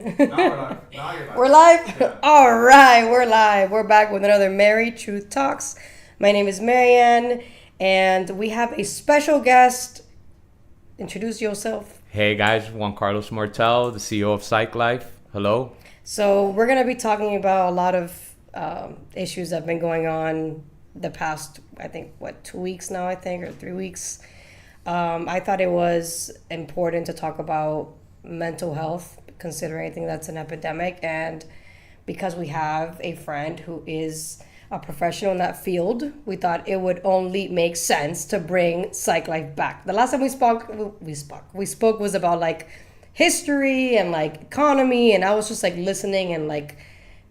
Now we're live. Now you're live. We're live? Yeah. All right, we're live. We're back with another Mary Truth Talks. My name is Marianne, and we have a special guest. Introduce yourself. Hey guys, Juan Carlos Martel, the CEO of Psych Hello. So, we're going to be talking about a lot of issues that have been going on the past, I think, 2 weeks now, or 3 weeks. I thought it was important to talk about mental health, considering I think that's an epidemic. And because we have a friend who is a professional in that field, we thought it would only make sense to bring Psych Life back. The last time we spoke was about like history and like economy, and I was just like listening and like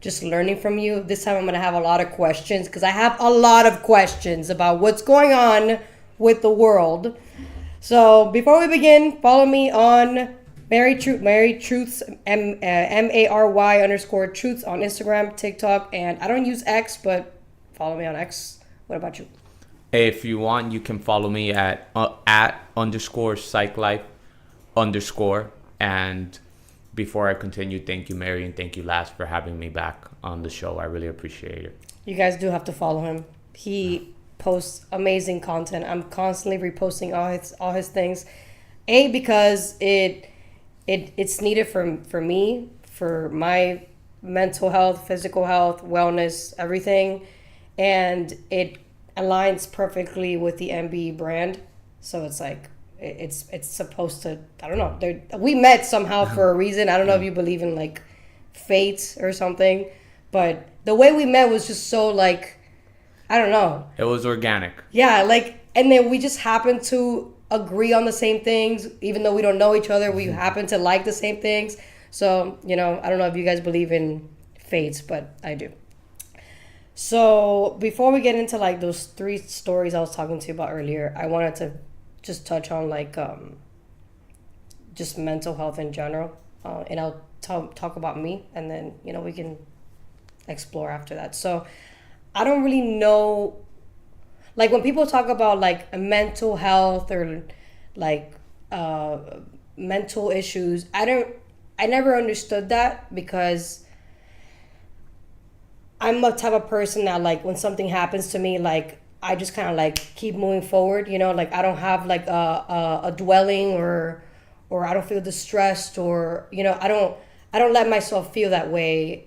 just learning from you. This time I'm gonna have a lot of questions because I have a lot of questions about what's going on with the world. So before we begin, follow me on Mary Truths, Mary_Truths on Instagram, TikTok, and I don't use X, but follow me on X. What about you? If you want, you can follow me at _PsychLife_. And before I continue, thank you, Mary, and thank you, Last, for having me back on the show. I really appreciate it. You guys do have to follow him. He posts amazing content. I'm constantly reposting all his things. Because it's needed for me, for my mental health, physical health, wellness, everything, and it aligns perfectly with the MBE brand. So it's like it's supposed to. I don't know. We met somehow for a reason. I don't know if you believe in like fate or something, but the way we met was just so like, I don't know. It was organic. Yeah, like, and then we just happened to agree on the same things, even though we don't know each other. We happen to like the same things. So, I don't know if you guys believe in fates, but I do. So before we get into like those 3 stories I was talking to you about earlier, I wanted to just touch on like just mental health in general, and I'll talk about me, and then we can explore after that. So I don't really know, like when people talk about like mental health or like mental issues, I never understood that, because I'm the type of person that like when something happens to me, like I just kind of like keep moving forward, like I don't have like a dwelling, or I don't feel distressed, or I don't let myself feel that way.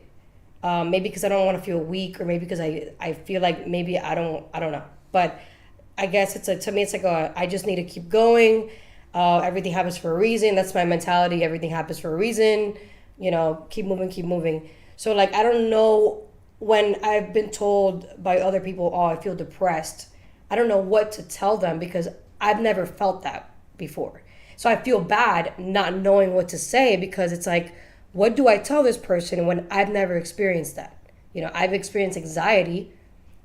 Maybe because I don't want to feel weak, or maybe because I feel like maybe I don't know. But I guess to me it's like I just need to keep going. Everything happens for a reason. That's my mentality. Everything happens for a reason. Keep moving. So like I don't know, when I've been told by other people, oh, I feel depressed, I don't know what to tell them, because I've never felt that before. So I feel bad not knowing what to say, because it's like, what do I tell this person when I've never experienced that? I've experienced anxiety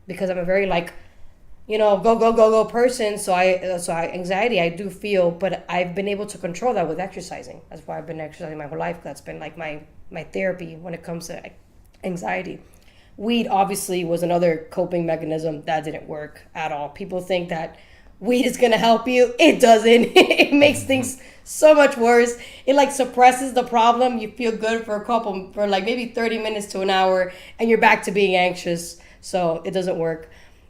because I'm a very like, go person. So anxiety I do feel, but I've been able to control that with exercising. That's why I've been exercising my whole life. That's been like my therapy when it comes to anxiety. Weed obviously was another coping mechanism that didn't work at all. People think that weed is gonna help you. It doesn't. It makes things so much worse. It like suppresses the problem. You feel good for like maybe 30 minutes to an hour, and you're back to being anxious. So it doesn't work.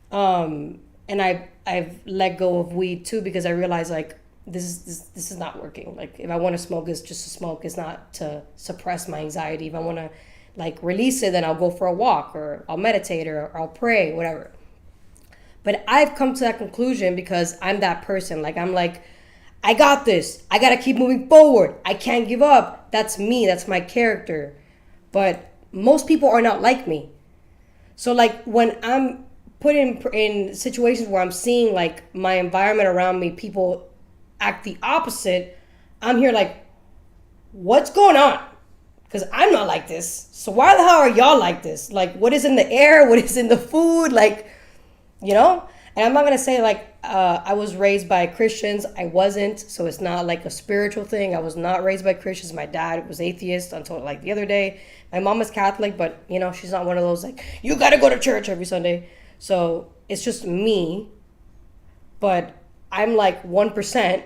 And I've let go of weed too, because I realized like this is not working. Like if I want to smoke, it's just to smoke. It's not to suppress my anxiety. If I want to like release it, then I'll go for a walk, or I'll meditate, or I'll pray, whatever. But I've come to that conclusion because I'm that person. Like I'm like, I got this. I gotta keep moving forward. I can't give up. That's me. That's my character. But most people are not like me. So like when I'm put in situations where I'm seeing like my environment around me, people act the opposite, I'm here like, what's going on? Because I'm not like this. So why the hell are y'all like this? Like, what is in the air? What is in the food? Like, And I'm not going to say like I was raised by Christians. I wasn't. So it's not like a spiritual thing. I was not raised by Christians. My dad was atheist until like the other day. My mom is Catholic, but, she's not one of those like, you got to go to church every Sunday. So it's just me. But I'm like 1%,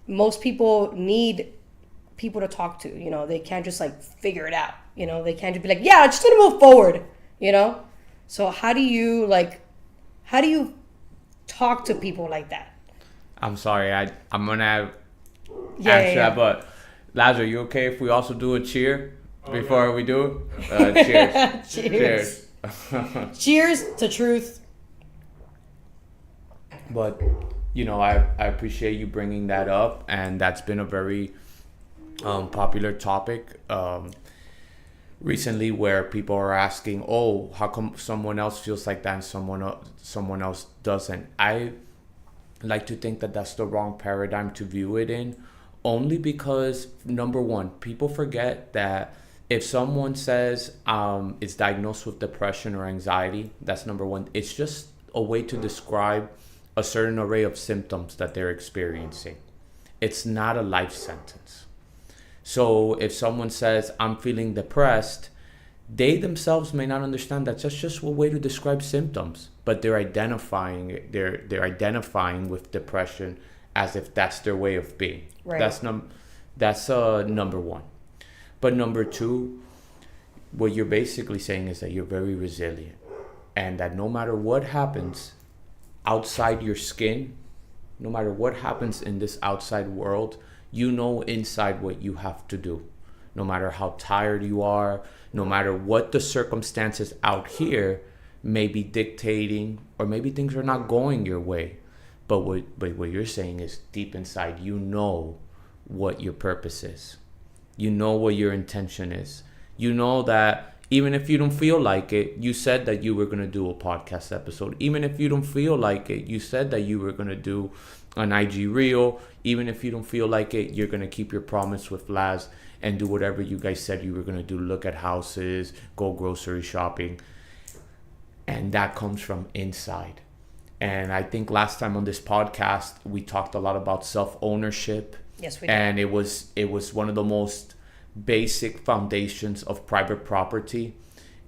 Most people need people to talk to. You know, they can't just like figure it out. You know, they can't just be like, yeah, I just need to move forward. You know, so how do you talk to people like that? I'm sorry, I'm gonna Yeah, answer yeah. that, but Lazar, you okay if we also do a cheer before we do? Cheers. Cheers. Cheers. Cheers to truth. But I appreciate you bringing that up, and that's been a very popular topic recently, where people are asking, "Oh, how come someone else feels like that and someone else doesn't?" I like to think that that's the wrong paradigm to view it in, only because, number one, people forget that if someone says is diagnosed with depression or anxiety, that's number one. It's just a way to describe a certain array of symptoms that they're experiencing. It's not a life sentence. So if someone says, I'm feeling depressed, they themselves may not understand that's just a way to describe symptoms, but they're identifying with depression as if that's their way of being. Right. That's number one. But number two, what you're basically saying is that you're very resilient, and that no matter what happens outside your skin, no matter what happens in this outside world, you know inside what you have to do. No matter how tired you are, no matter what the circumstances out here may be dictating, or maybe things are not going your way. But what you're saying is, deep inside, you know what your purpose is. You know what your intention is. You know that even if you don't feel like it, you said that you were going to do a podcast episode. Even if you don't feel like it, you said that you were going to do an IG reel. Even if you don't feel like it, you're going to keep your promise with Laz and do whatever you guys said you were going to do. Look at houses, go grocery shopping. And that comes from inside. And I think last time on this podcast, we talked a lot about self-ownership. Yes, we did. And it was one of the most basic foundations of private property.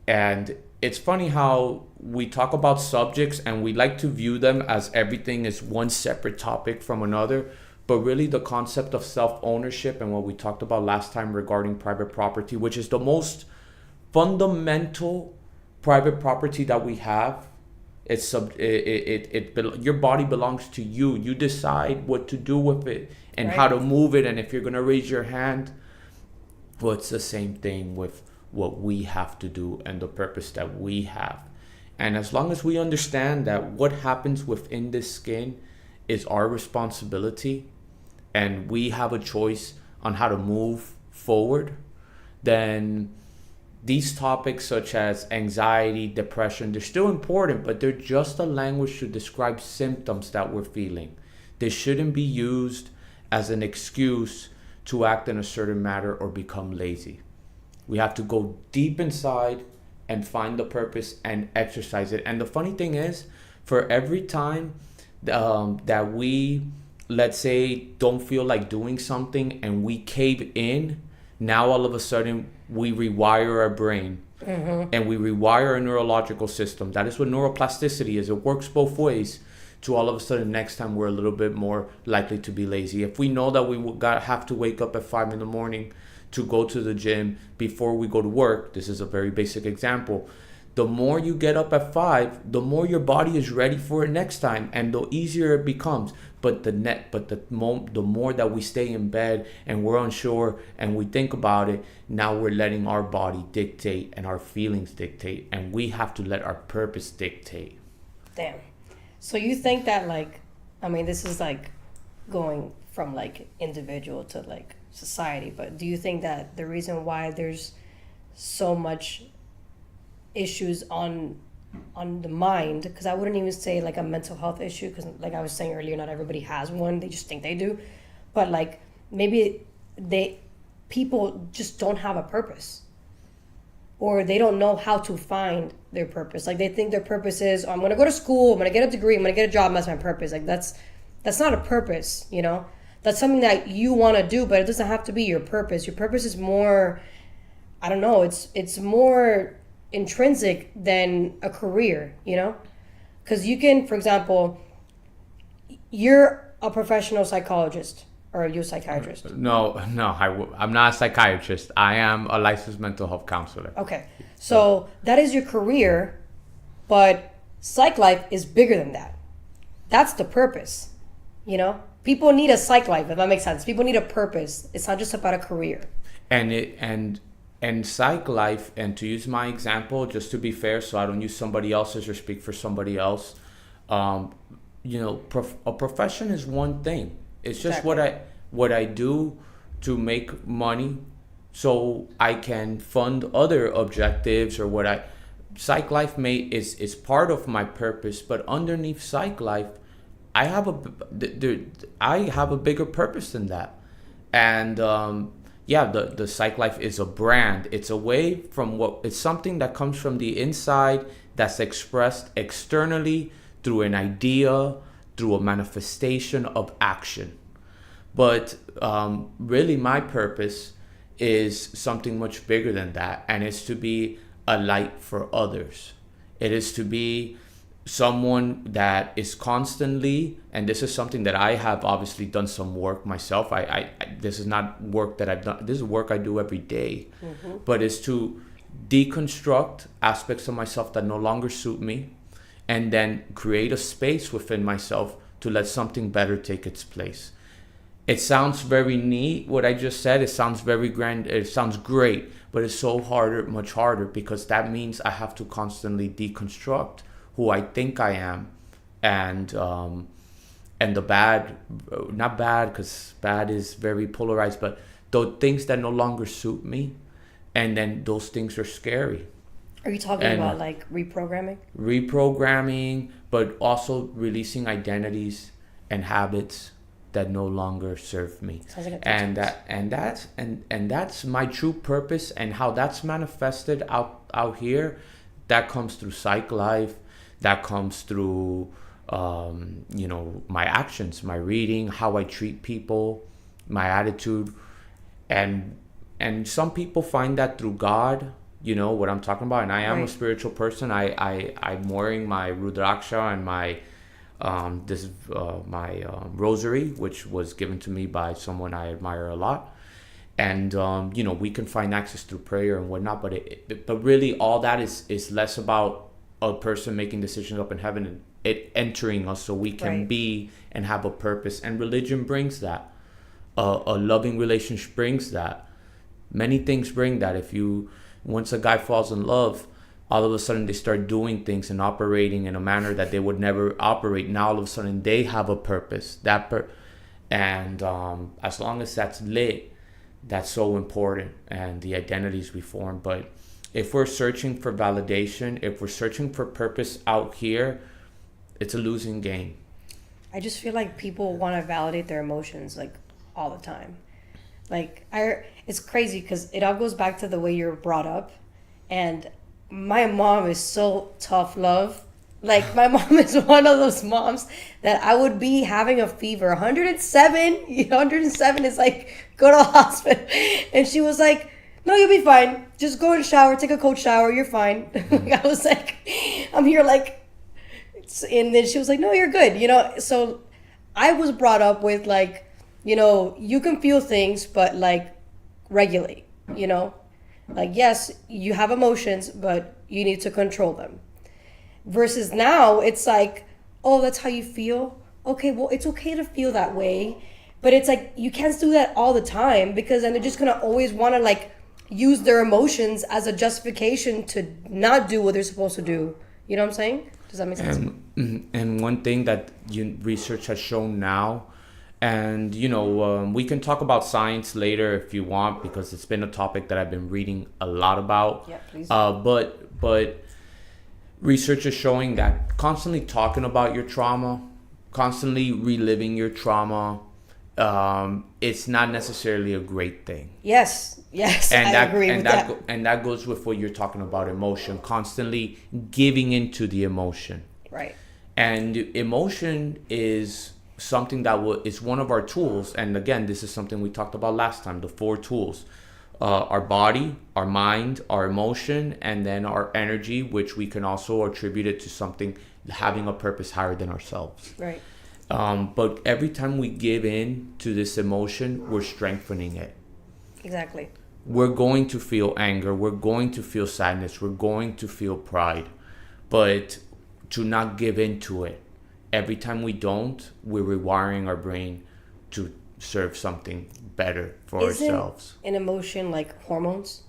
And it's funny how we talk about subjects and we like to view them as everything is one separate topic from another. But really, the concept of self-ownership and what we talked about last time regarding private property, which is the most fundamental private property that we have. Your body belongs to you. You decide what to do with it and Right. how to move it, and if you're gonna raise your hand. Well, it's the same thing with what we have to do and the purpose that we have. And as long as we understand that what happens within this skin is our responsibility, and we have a choice on how to move forward, then these topics such as anxiety, depression, they're still important, but they're just a language to describe symptoms that we're feeling. They shouldn't be used as an excuse to act in a certain manner or become lazy. We have to go deep inside and find the purpose and exercise it. And the funny thing is, for every time that we, let's say, don't feel like doing something and we cave in, now all of a sudden we rewire our brain. Mm-hmm. And we rewire our neurological system. That is what neuroplasticity is. It works both ways. To all of a sudden, next time we're a little bit more likely to be lazy. If we know that we have to wake up at 5 a.m. to go to the gym before we go to work, this is a very basic example. The more you get up at 5, the more your body is ready for it next time, and the easier it becomes. But the more that we stay in bed and we're unsure and we think about it, now we're letting our body dictate and our feelings dictate, and we have to let our purpose dictate. Damn. So you think that, like, I mean, this is like going from like individual to like society, but do you think that the reason why there's so much issues on the mind, because I wouldn't even say like a mental health issue, because like I was saying earlier, not everybody has one, they just think they do, but like maybe people just don't have a purpose, or they don't know how to find their purpose. Like they think their purpose is, oh, I'm gonna go to school, I'm gonna get a degree, I'm gonna get a job, and that's my purpose. Like that's not a purpose, you know? That's something that you wanna do, but it doesn't have to be your purpose. Your purpose is more, I don't know, it's more intrinsic than a career, you know? Because you can, for example, you're a professional psychologist, Or are you a psychiatrist? I'm not a psychiatrist. I am a licensed mental health counselor. Okay. So that is your career, but psych life is bigger than that. That's the purpose. You know? People need a psych life, if that makes sense. People need a purpose. It's not just about a career. And psych life, and to use my example, just to be fair, so I don't use somebody else's or speak for somebody else, a profession is one thing. It's just what I do to make money, so I can fund other objectives or psych life is part of my purpose, but underneath psych life, I have a bigger purpose than that, and the psych life is a brand. It's a way it's something that comes from the inside that's expressed externally through an idea, through a manifestation of action. But really my purpose is something much bigger than that, and it's to be a light for others. It is to be someone that is constantly, and this is something that I have obviously done some work myself. I this is not work that I've done. This is work I do every day. Mm-hmm. But it's to deconstruct aspects of myself that no longer suit me, and then create a space within myself to let something better take its place. It sounds very neat, what I just said. It sounds very grand. It sounds great, but it's much harder, because that means I have to constantly deconstruct who I think I am, and the bad, not bad, because bad is very polarized, but the things that no longer suit me, and then those things are scary. Are you talking about like reprogramming? Reprogramming, but also releasing identities and habits that no longer serve me. Sounds like and that's my true purpose, and how that's manifested out here. That comes through psych life. That comes through my actions, my reading, how I treat people, my attitude, and some people find that through God. You know what I'm talking about, and I am a spiritual person. I'm wearing my Rudraksha and my rosary, which was given to me by someone I admire a lot, and we can find access through prayer and whatnot. But really, all that is less about a person making decisions up in heaven and it entering us, so we can be and have a purpose. And religion brings that. A loving relationship brings that. Many things bring that. Once a guy falls in love, all of a sudden they start doing things and operating in a manner that they would never operate. Now all of a sudden they have a purpose. And as long as that's lit, that's so important, and the identities we form. But if we're searching for validation, if we're searching for purpose out here, it's a losing game. I just feel like people want to validate their emotions like all the time. Like it's crazy, because it all goes back to the way you're brought up. And my mom is so tough love. Like, my mom is one of those moms that I would be having a fever, 107 is like, go to the hospital. And she was like, no, you'll be fine. Just go and shower, take a cold shower, you're fine. I was like, I'm here like, and then she was like, no, you're good. So I was brought up with like, you can feel things, but like regulate, like, yes, you have emotions, but you need to control them. Versus now it's like, oh, that's how you feel. Okay, well, it's okay to feel that way, but it's like, you can't do that all the time, because then they're just gonna always want to like use their emotions as a justification to not do what they're supposed to do. You know what I'm saying? Does that make sense? And one thing that research has shown now, and we can talk about science later if you want, because it's been a topic that I've been reading a lot about. Yeah, please. But research is showing that constantly talking about your trauma, constantly reliving your trauma, it's not necessarily a great thing. Yes, and I agree with that. And that goes with what you're talking about, emotion, constantly giving into the emotion. Right. And emotion is something that is one of our tools. And again, this is something we talked about last time, the 4 tools. Our body, our mind, our emotion, and then our energy, which we can also attribute it to something having a purpose higher than ourselves. Right. But every time we give in to this emotion, we're strengthening it. Exactly. We're going to feel anger. We're going to feel sadness. We're going to feel pride. But to not give in to it. Every time we don't, we're rewiring our brain to serve something better for ourselves. An emotion like hormones?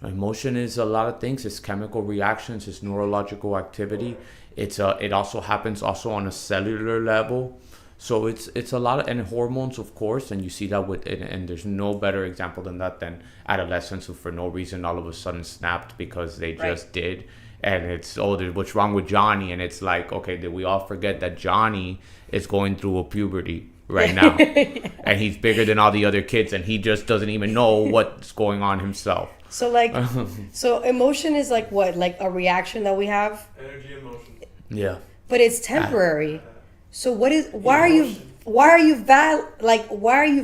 Emotion is a lot of things. It's chemical reactions. It's neurological activity. It also happens also on a cellular level. So it's a lot of, and hormones, of course, and you see that with it, and there's no better example than that than adolescents who for no reason all of a sudden snapped because they just did. And it's, what's wrong with Johnny? And it's like, okay, did we all forget that Johnny is going through a puberty right now? And he's bigger than all the other kids, and he just doesn't even know what's going on himself. So like, so emotion is like what? Like a reaction that we have? Energy, emotion. Yeah. But it's temporary. So why are you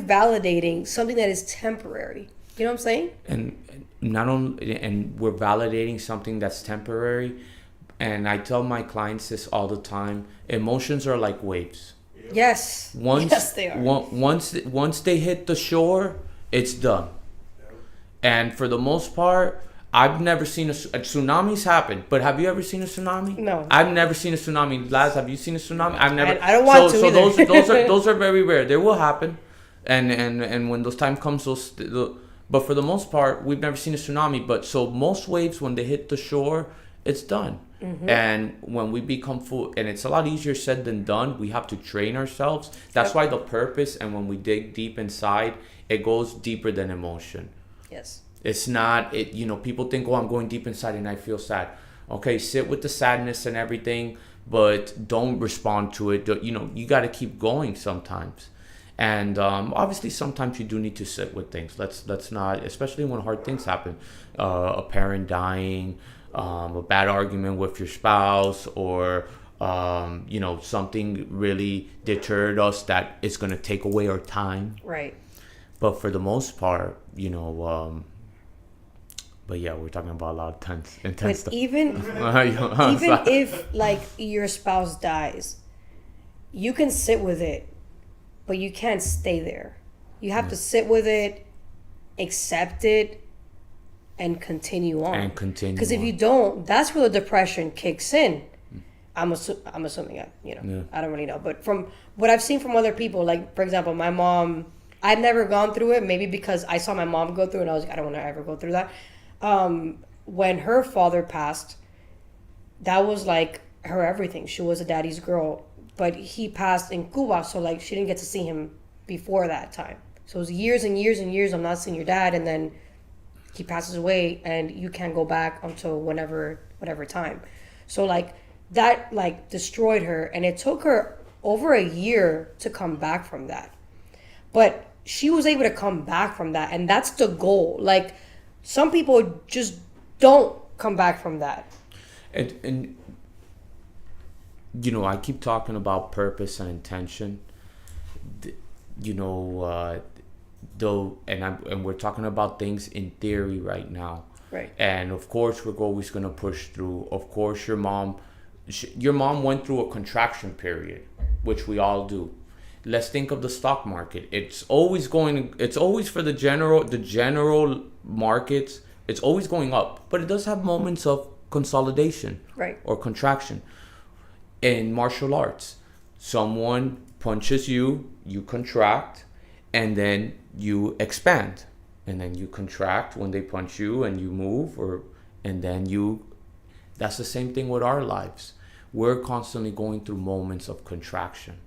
validating something that is temporary? You know what I'm saying? And not only, and we're validating something that's temporary. And I tell my clients this all the time. Emotions are like waves. Yes. Yes, they are. Once they hit the shore, it's done. And for the most part, I've never seen a tsunamis happen. But have you ever seen a tsunami? No. I've never seen a tsunami. Laz, have you seen a tsunami? I've never. I don't want to either. So those are very rare. They will happen, and when those time comes, but for the most part, we've never seen a tsunami. But so most waves, when they hit the shore, it's done. Mm-hmm. And when we become full, and it's a lot easier said than done. We have to train ourselves. That's why the purpose, and when we dig deep inside, it goes deeper than emotion. Yes. It's not, people think, oh, I'm going deep inside and I feel sad. Okay, sit with the sadness and everything, but don't respond to it. You got to keep going sometimes. And obviously, sometimes you do need to sit with things. Let's not, especially when hard things happen. A parent dying, a bad argument with your spouse, or, something really deterred us that is going to take away our time. Right. But for the most part, but yeah, we're talking about a lot of intense stuff. Even if like your spouse dies, you can sit with it, but you can't stay there. You have to sit with it, accept it, and continue on. Because if you don't, that's where the depression kicks in. I'm assuming, I don't really know. But from what I've seen from other people, like, for example, my mom, I've never gone through it, maybe because I saw my mom go through it and I was like, I don't want to ever go through that. When her father passed, that was like her everything. She was a daddy's girl, but he passed in Cuba, so like she didn't get to see him before that time. So it was years and years and years of not seeing your dad, and then he passes away, and you can't go back until whatever time. So like that like destroyed her, and it took her over a year to come back from that. But she was able to come back from that, and that's the goal. Like, some people just don't come back from that. And I keep talking about purpose and intention. And we're talking about things in theory right now. Right. And of course, we're always going to push through. Of course, your mom went through a contraction period, which we all do. Let's think of the stock market. It's always for the general markets, it's always going up, but it does have moments of consolidation, right, or contraction. In martial arts, someone punches you, you contract, and then you expand, and then you contract when they punch you and you move, that's the same thing with our lives. We're constantly going through moments of contraction,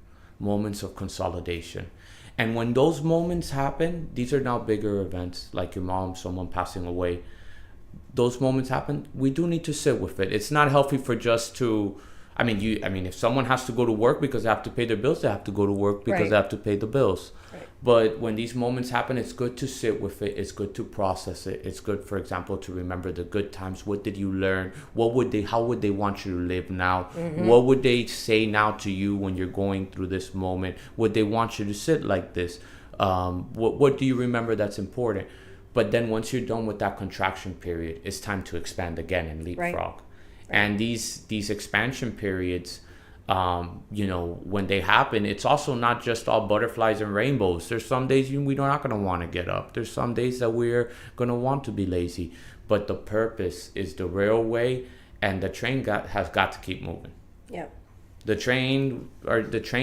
moments of consolidation. And when those moments happen, these are now bigger events, like your mom, someone passing away. Those moments happen, we do need to sit with it. It's not healthy for just to, if someone has to go to work because they have to pay their bills, they have to go to work because they have to pay the bills. Right. But when these moments happen, it's good to sit with it. It's good to process it. It's good, for example, to remember the good times. What did you learn? How would they want you to live now? Mm-hmm. What would they say now to you when you're going through this moment? Would they want you to sit like this? What do you remember that's important? But then once you're done with that contraction period, it's time to expand again and leapfrog. Right. And these expansion periods, When they happen, it's also not just all butterflies and rainbows. There's some days we're not going to want to get up. There's some days that we're going to want to be lazy. But the purpose is the railway, and the train has got to keep moving. Yeah. The train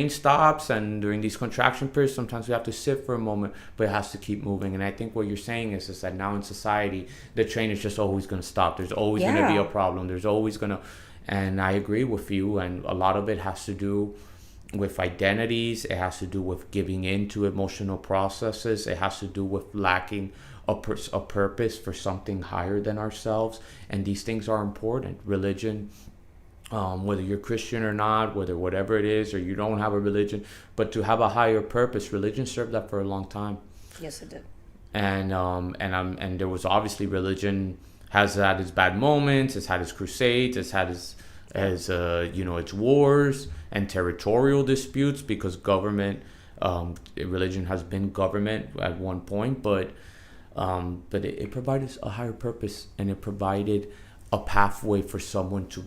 stops, and during these contraction periods, sometimes we have to sit for a moment, but it has to keep moving. And I think what you're saying is that now in society, the train is just always going to stop. There's always going to be a problem. There's always going to, and I agree with you. And a lot of it has to do with identities. It has to do with giving in to emotional processes. It has to do with lacking a purpose for something higher than ourselves. And these things are important. Religion, whether you're Christian or not, whatever it is, or you don't have a religion, but to have a higher purpose, religion served that for a long time. Yes, it did. And there was obviously, religion has had its bad moments, it's had its crusades, it's had its wars and territorial disputes, because religion has been government at one point, but it provided a higher purpose, and it provided a pathway for someone to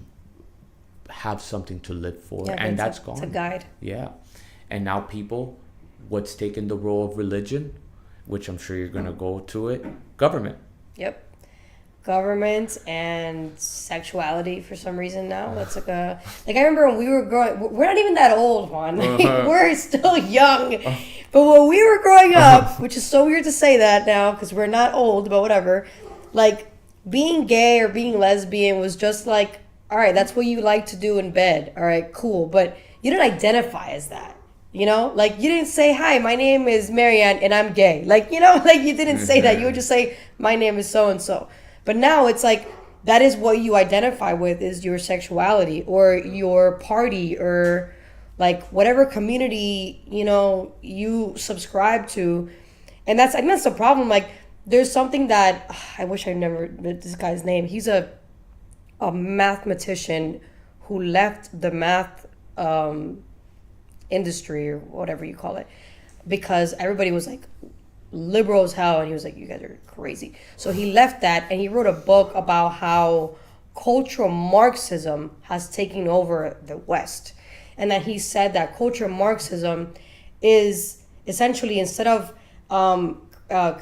have something to live for, and that's gone. It's a guide. Yeah. And now what's taken the role of religion, which I'm sure you're going to go to it, government. Yep. Government and sexuality for some reason now. That's like I remember when we were growing, we're not even that old, Juan. We're still young. But when we were growing up, which is so weird to say that now because we're not old, but whatever, like being gay or being lesbian was just like, all right, that's what you like to do in bed. All right, cool. But you didn't identify as that, Like, you didn't say, hi, my name is Marianne, and I'm gay. Like, you didn't say that. You would just say, my name is so-and-so. But now it's like, that is what you identify with, is your sexuality or your party or, like, whatever community, you subscribe to. And I think that's the problem. Like, there's something that, I wish I remembered this guy's name. He's a mathematician who left the math industry or whatever you call it because everybody was like liberal as hell, and he was like, you guys are crazy. So he left that, and he wrote a book about how cultural Marxism has taken over the West, and that he said that cultural Marxism is essentially, instead of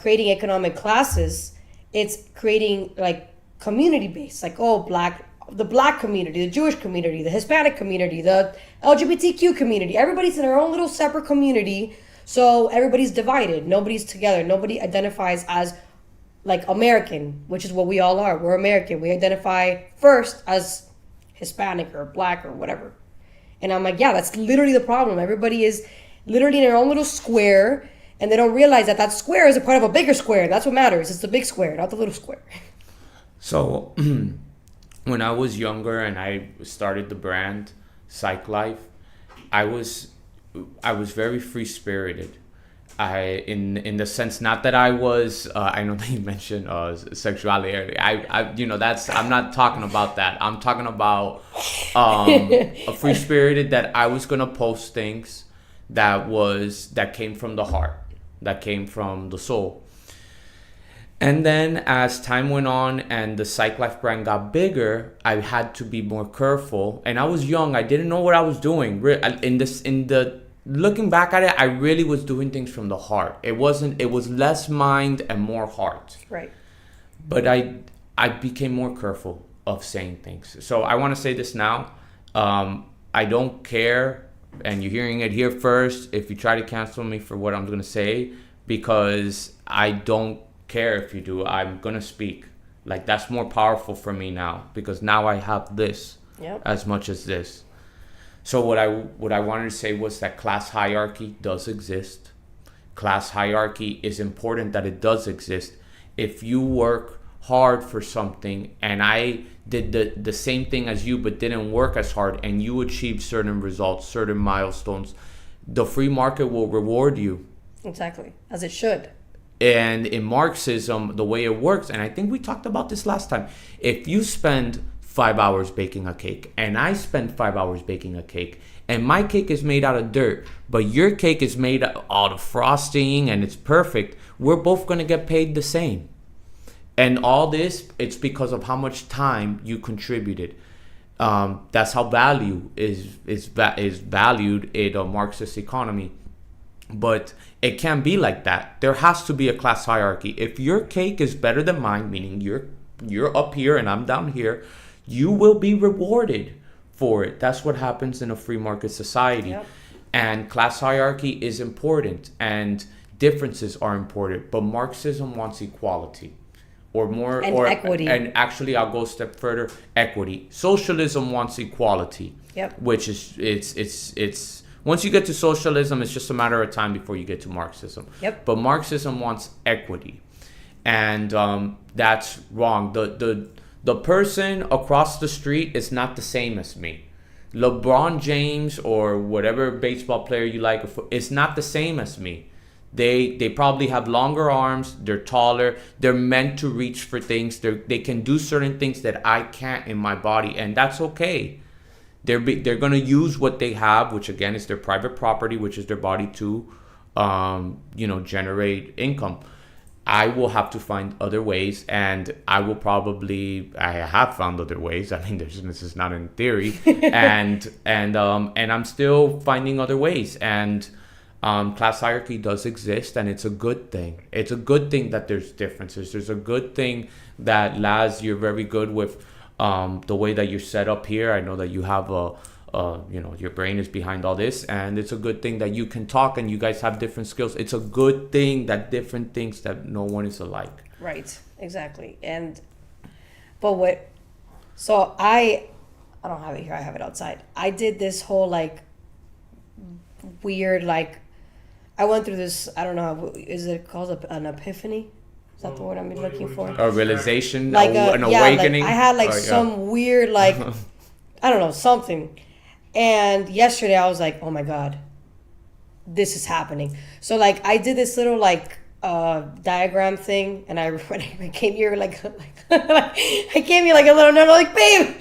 creating economic classes, it's creating like community based, like the black community, the Jewish community, the Hispanic community, the LGBTQ community. Everybody's in their own little separate community, so everybody's divided. Nobody's together. Nobody identifies as like American, which is what we all are. We're American. We identify first as Hispanic or black or whatever. And I'm like, yeah, that's literally the problem. Everybody is literally in their own little square, and they don't realize that square is a part of a bigger square. That's what matters. It's the big square, not the little square. So when I was younger and I started the brand Psych Life, I was very free spirited. In the sense, not that I was I know that you mentioned sexuality. I'm not talking about that. I'm talking about a free spirited, that I was gonna post things that came from the heart, that came from the soul. And then as time went on and the Psych Life brand got bigger, I had to be more careful. And I was young. I didn't know what I was doing. Looking back at it, I really was doing things from the heart. It was less mind and more heart. Right. But I became more careful of saying things. So I want to say this now. I don't care, and you're hearing it here first, if you try to cancel me for what I'm going to say, because I don't care if you do. I'm gonna speak. Like, that's more powerful for me now, because now I have this as much as this. So what I wanted to say was that class hierarchy does exist. Class hierarchy is important that it does exist. If you work hard for something and I did the same thing as you but didn't work as hard, and you achieved certain results, certain milestones, the free market will reward you. Exactly, as it should. And in Marxism, the way it works, and I think we talked about this last time, if you spend 5 hours baking a cake and I spend 5 hours baking a cake, and my cake is made out of dirt, but your cake is made out of frosting and it's perfect, we're both going to get paid the same. And all this, it's because of how much time you contributed. That's how value is valued in a Marxist economy. But it can't be like that. There has to be a class hierarchy. If your cake is better than mine, meaning you're up here and I'm down here, you will be rewarded for it. That's what happens in a free market society. Yep. And class hierarchy is important and differences are important. But Marxism wants equality. Or more, and or equity. And actually, I'll go a step further. Equity. Socialism wants equality. Yep. Which is it's once you get to socialism, it's just a matter of time before you get to Marxism. Yep. But Marxism wants equity, and that's wrong. The person across the street is not the same as me. LeBron James or whatever baseball player you like is not the same as me. They probably have longer arms. They're taller. They're meant to reach for things. They can do certain things that I can't in my body, and that's okay. They're going to use what they have, which again is their private property, which is their body, to generate income. I will have to find other ways, and I have found other ways. I mean, this is not in theory, and I'm still finding other ways. And class hierarchy does exist, and it's a good thing. It's a good thing that there's differences. There's a good thing that, Laz, you're very good with the way that you're set up here. I know that you have your brain is behind all this, and it's a good thing that you can talk and you guys have different skills. It's a good thing that different things that no one is alike. Right, exactly. So I don't have it here, I have it outside. I did this whole weird, I went through this, I don't know, is it called an epiphany? Is that the word I'm looking for? A realization, an awakening? I had some weird, I don't know, something. And yesterday I was like, oh my God, this is happening. So I did this little diagram thing, and I came here I came here a little nerd, babe,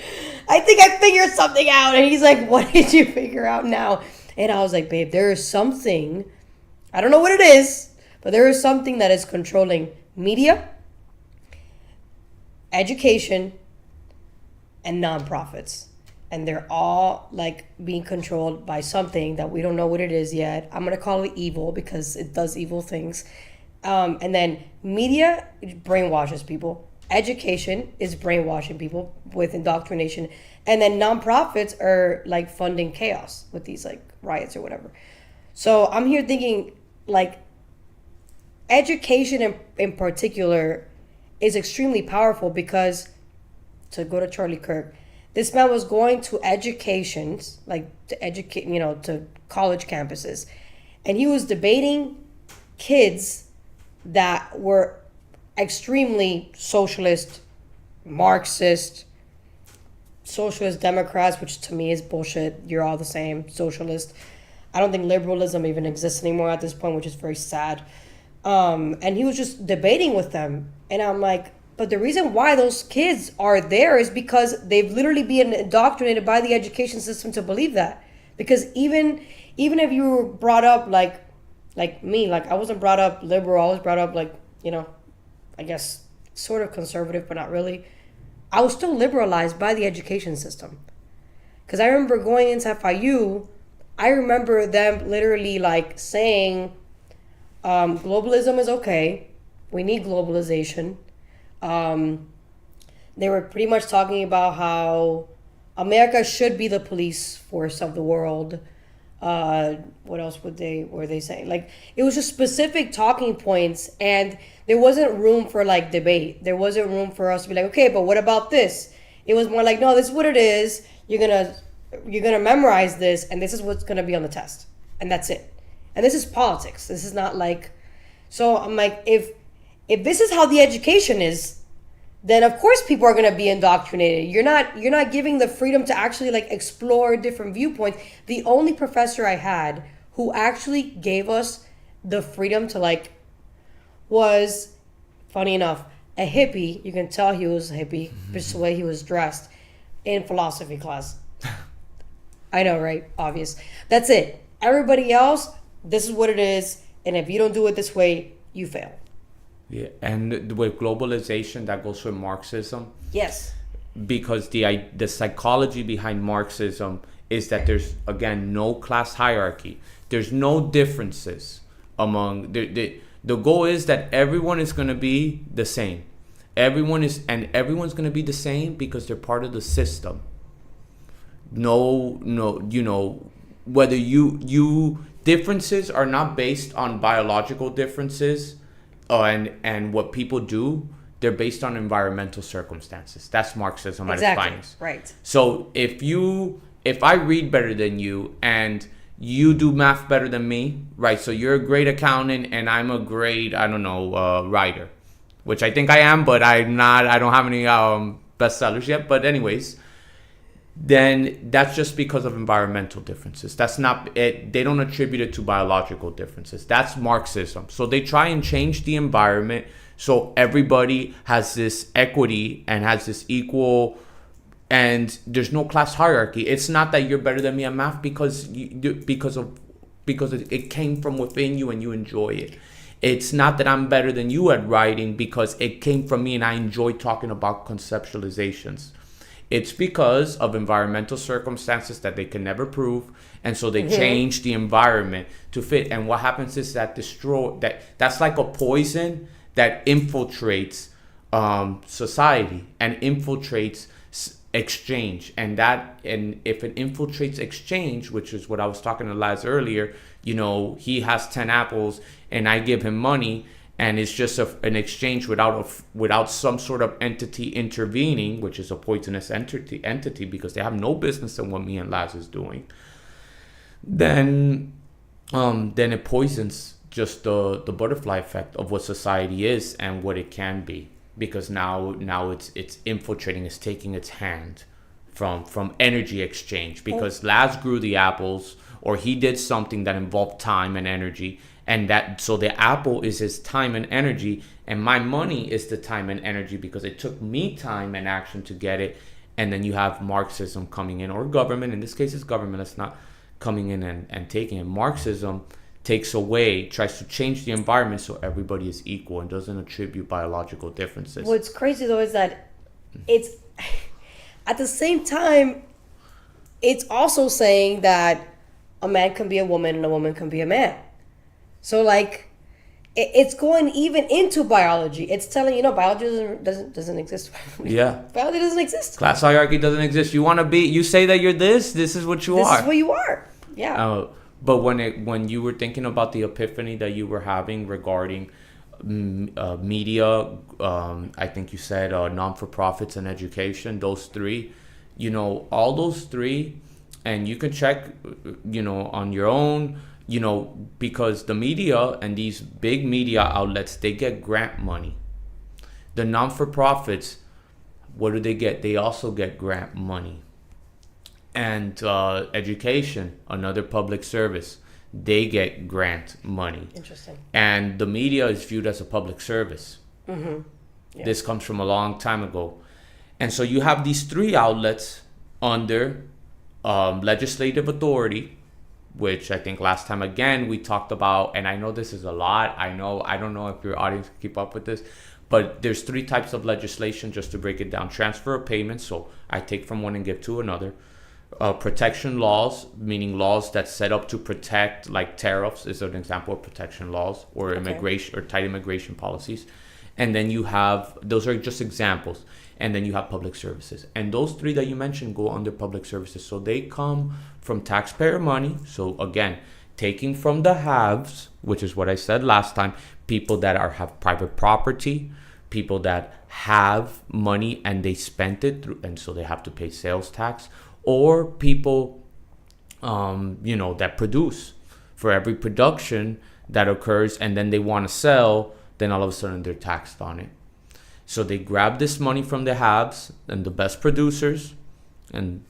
I think I figured something out. And he's like, what did you figure out now? And I was like, babe, there is something, I don't know what it is, but there is something that is controlling media, education, and nonprofits. And they're all being controlled by something that we don't know what it is yet. I'm going to call it evil because it does evil things. And then media brainwashes people. Education is brainwashing people with indoctrination. And then nonprofits are funding chaos with these riots or whatever. So I'm here thinking education in particular is extremely powerful because, to go to Charlie Kirk, this man was going to educations, to educate, to college campuses. And he was debating kids that were extremely socialist, Marxist, socialist Democrats, which to me is bullshit. You're all the same, socialist. I don't think liberalism even exists anymore at this point, which is very sad. And he was just debating with them. And I'm like, but the reason why those kids are there is because they've literally been indoctrinated by the education system to believe that. Because even if you were brought up like me, I wasn't brought up liberal, I was brought up I guess sort of conservative, but not really. I was still liberalized by the education system. Because I remember going into FIU, I remember them literally saying, globalism is okay. We need globalization. They were pretty much talking about how America should be the police force of the world. What else were they saying? It was just specific talking points, and there wasn't room for debate. There wasn't room for us to be okay, but what about this? It was more no, this is what it is. You're gonna memorize this, and this is what's gonna be on the test, and that's it. And this is politics. This is not so I'm if this is how the education is, then of course people are going to be indoctrinated. You're not giving the freedom to actually explore different viewpoints. The only professor I had who actually gave us the freedom to was, funny enough, a hippie. You can tell he was a hippie just the way he was dressed in philosophy class. I know, right? Obvious. That's it. Everybody else, this is what it is, and if you don't do it this way, you fail. Yeah, and with globalization, that goes with Marxism. Yes. because the psychology behind Marxism is that there's, again, no class hierarchy. There's no differences among the goal is that everyone is going to be the same. Everyone's going to be the same because they're part of the system. No, whether you differences are not based on biological differences, and what people do. They're based on environmental circumstances. That's Marxism at its finest. Right. So if I read better than you and you do math better than me, right? So you're a great accountant and I'm a great, writer, which I think I am, but I'm not. I don't have any bestsellers yet. But anyways, then that's just because of environmental differences. That's not it. They don't attribute it to biological differences. That's Marxism. So they try and change the environment so everybody has this equity and has this equal, and there's no class hierarchy. It's not that you're better than me at math because it came from within you and you enjoy it. It's not that I'm better than you at writing because it came from me and I enjoy talking about conceptualizations. It's because of environmental circumstances that they can never prove, and so they change the environment to fit. And what happens is that's like a poison that infiltrates society and infiltrates exchange. And if it infiltrates exchange, which is what I was talking to Laz earlier, he has 10 apples and I give him money, and it's just an exchange without some sort of entity intervening, which is a poisonous entity because they have no business in what me and Laz is doing. Then it poisons just the butterfly effect of what society is and what it can be, because now it's infiltrating, it's taking its hand from energy exchange, because Laz grew the apples, or he did something that involved time and energy. And so the apple is his time and energy, and my money is the time and energy because it took me time and action to get it. And then you have Marxism coming in, or government. In this case, it's government that's not coming in and taking it. Marxism tries to change the environment so everybody is equal and doesn't attribute biological differences. What's crazy though is that it's at the same time, it's also saying that a man can be a woman and a woman can be a man. So like, it's going even into biology. It's telling biology doesn't exist. Yeah, biology doesn't exist. Class hierarchy doesn't exist. You say that you're this is what you are. This is what you are. Yeah. But when you were thinking about the epiphany that you were having regarding media, I think you said non-for-profits and education, those three, all those three, and you can check, on your own, because the media and these big media outlets, they get grant money. The non-for-profits, what do they get? They also get grant money. And education, another public service, they get grant money. Interesting. And the media is viewed as a public service. Mm-hmm. Yeah. This comes from a long time ago. And so you have these three outlets under legislative authority, which I think last time, again, we talked about, and I know this is a lot. I don't know if your audience can keep up with this, but there's three types of legislation, just to break it down. Transfer of payments, so I take from one and give to another. Protection laws, meaning laws that set up to protect, like tariffs is an example of protection laws, or immigration or tight immigration policies. And then you have, those are just examples. And then you have public services. And those three that you mentioned go under public services. So they come from taxpayer money. So again, taking from the haves, which is what I said last time, people that have private property, people that have money and they spent it through, and so they have to pay sales tax, or people, that produce. For every production that occurs and then they want to sell, then all of a sudden they're taxed on it. So they grab this money from the haves and the best producers, and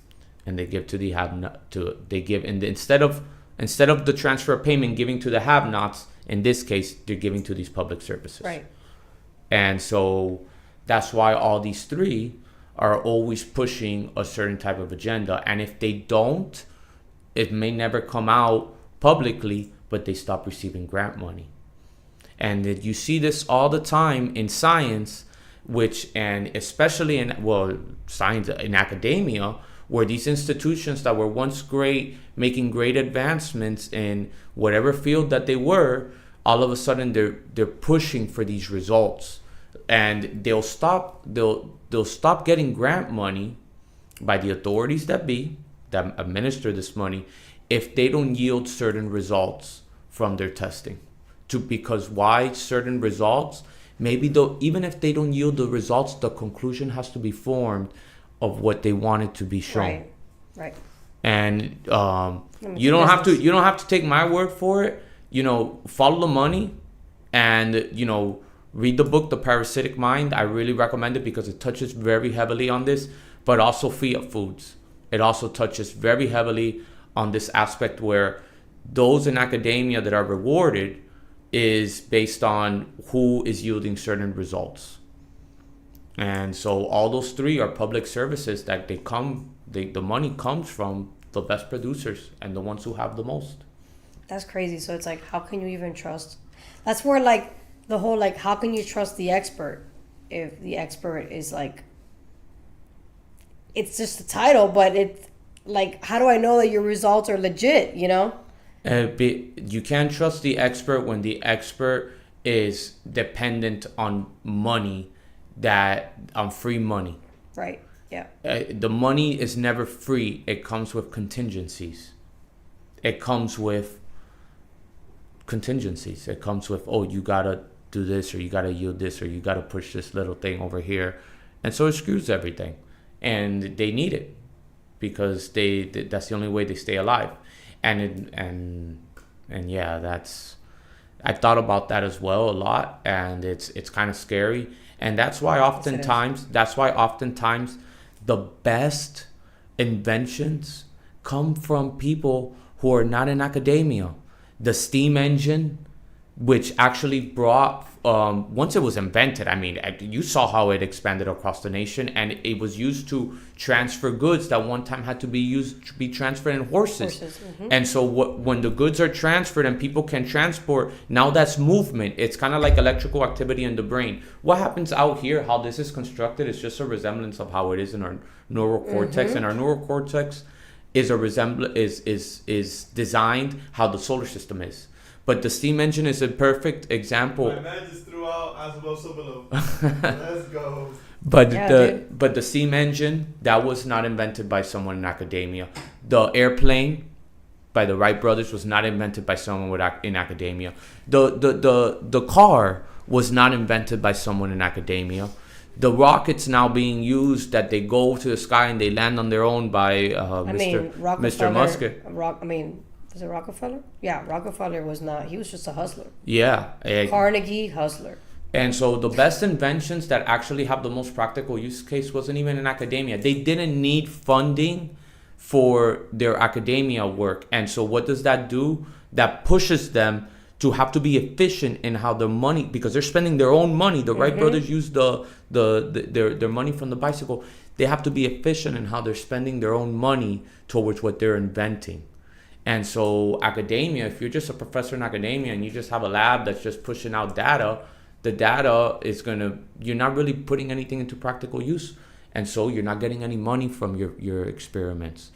they give to the instead of the transfer of payment giving to the have-nots, in this case they're giving to these public services. Right. And so that's why all these three are always pushing a certain type of agenda. And if they don't, it may never come out publicly, but they stop receiving grant money. And you see this all the time in science, and especially science in academia, where these institutions that were once great, making great advancements in whatever field that they were, all of a sudden they're pushing for these results, and they'll stop getting grant money by the authorities that administer this money if they don't yield certain results from their testing. Because why certain results? Maybe though, even if they don't yield the results, the conclusion has to be formed of what they wanted to be shown. Right. And you don't have to take my word for it. Follow the money, and read the book The Parasitic Mind. I really recommend it because it touches very heavily on this, but also Fiat Foods. It also touches very heavily on this aspect where those in academia that are rewarded is based on who is yielding certain results. And so all those three are public services that the money comes from the best producers and the ones who have the most. That's crazy. So it's like, how can you even trust? That's where like the whole like, how can you trust the expert if the expert is like, it's just a title, but it's like, how do I know that your results are legit, You can't trust the expert when the expert is dependent on money, on free money. Right, yeah. The money is never free. It comes with contingencies. It comes with, you gotta do this, or you gotta yield this, or you gotta push this little thing over here. And so it screws everything. And they need it because that's the only way they stay alive. And yeah, I've thought about that as well a lot, and it's kind of scary. And that's why oftentimes the best inventions come from people who are not in academia. The steam engine, which actually brought, once it was invented, I mean, you saw how it expanded across the nation, and it was used to transfer goods that one time had to be transferred in horses. Mm-hmm. And so when the goods are transferred and people can transport, now that's movement. It's kind of like electrical activity in the brain. What happens out here, how this is constructed, is just a resemblance of how it is in our neural cortex. Mm-hmm. And our neural cortex is is designed how the solar system is. But the steam engine is a perfect example. My man just threw out below. Let's go. But the steam engine, that was not invented by someone in academia. The airplane by the Wright brothers was not invented by someone in academia. The car was not invented by someone in academia. The rockets now being used that they go to the sky and they land on their own by Mr. Musk. Was it Rockefeller? Yeah, Rockefeller was not. He was just a hustler. Yeah. Carnegie, hustler. And so the best inventions that actually have the most practical use case wasn't even in academia. They didn't need funding for their academia work. And so what does that do? That pushes them to have to be efficient in how their money, because they're spending their own money. The Wright brothers used their money from the bicycle. They have to be efficient in how they're spending their own money towards what they're inventing. And so academia, if you're just a professor in academia and you just have a lab that's just pushing out data, the data is you're not really putting anything into practical use. And so you're not getting any money from your experiments.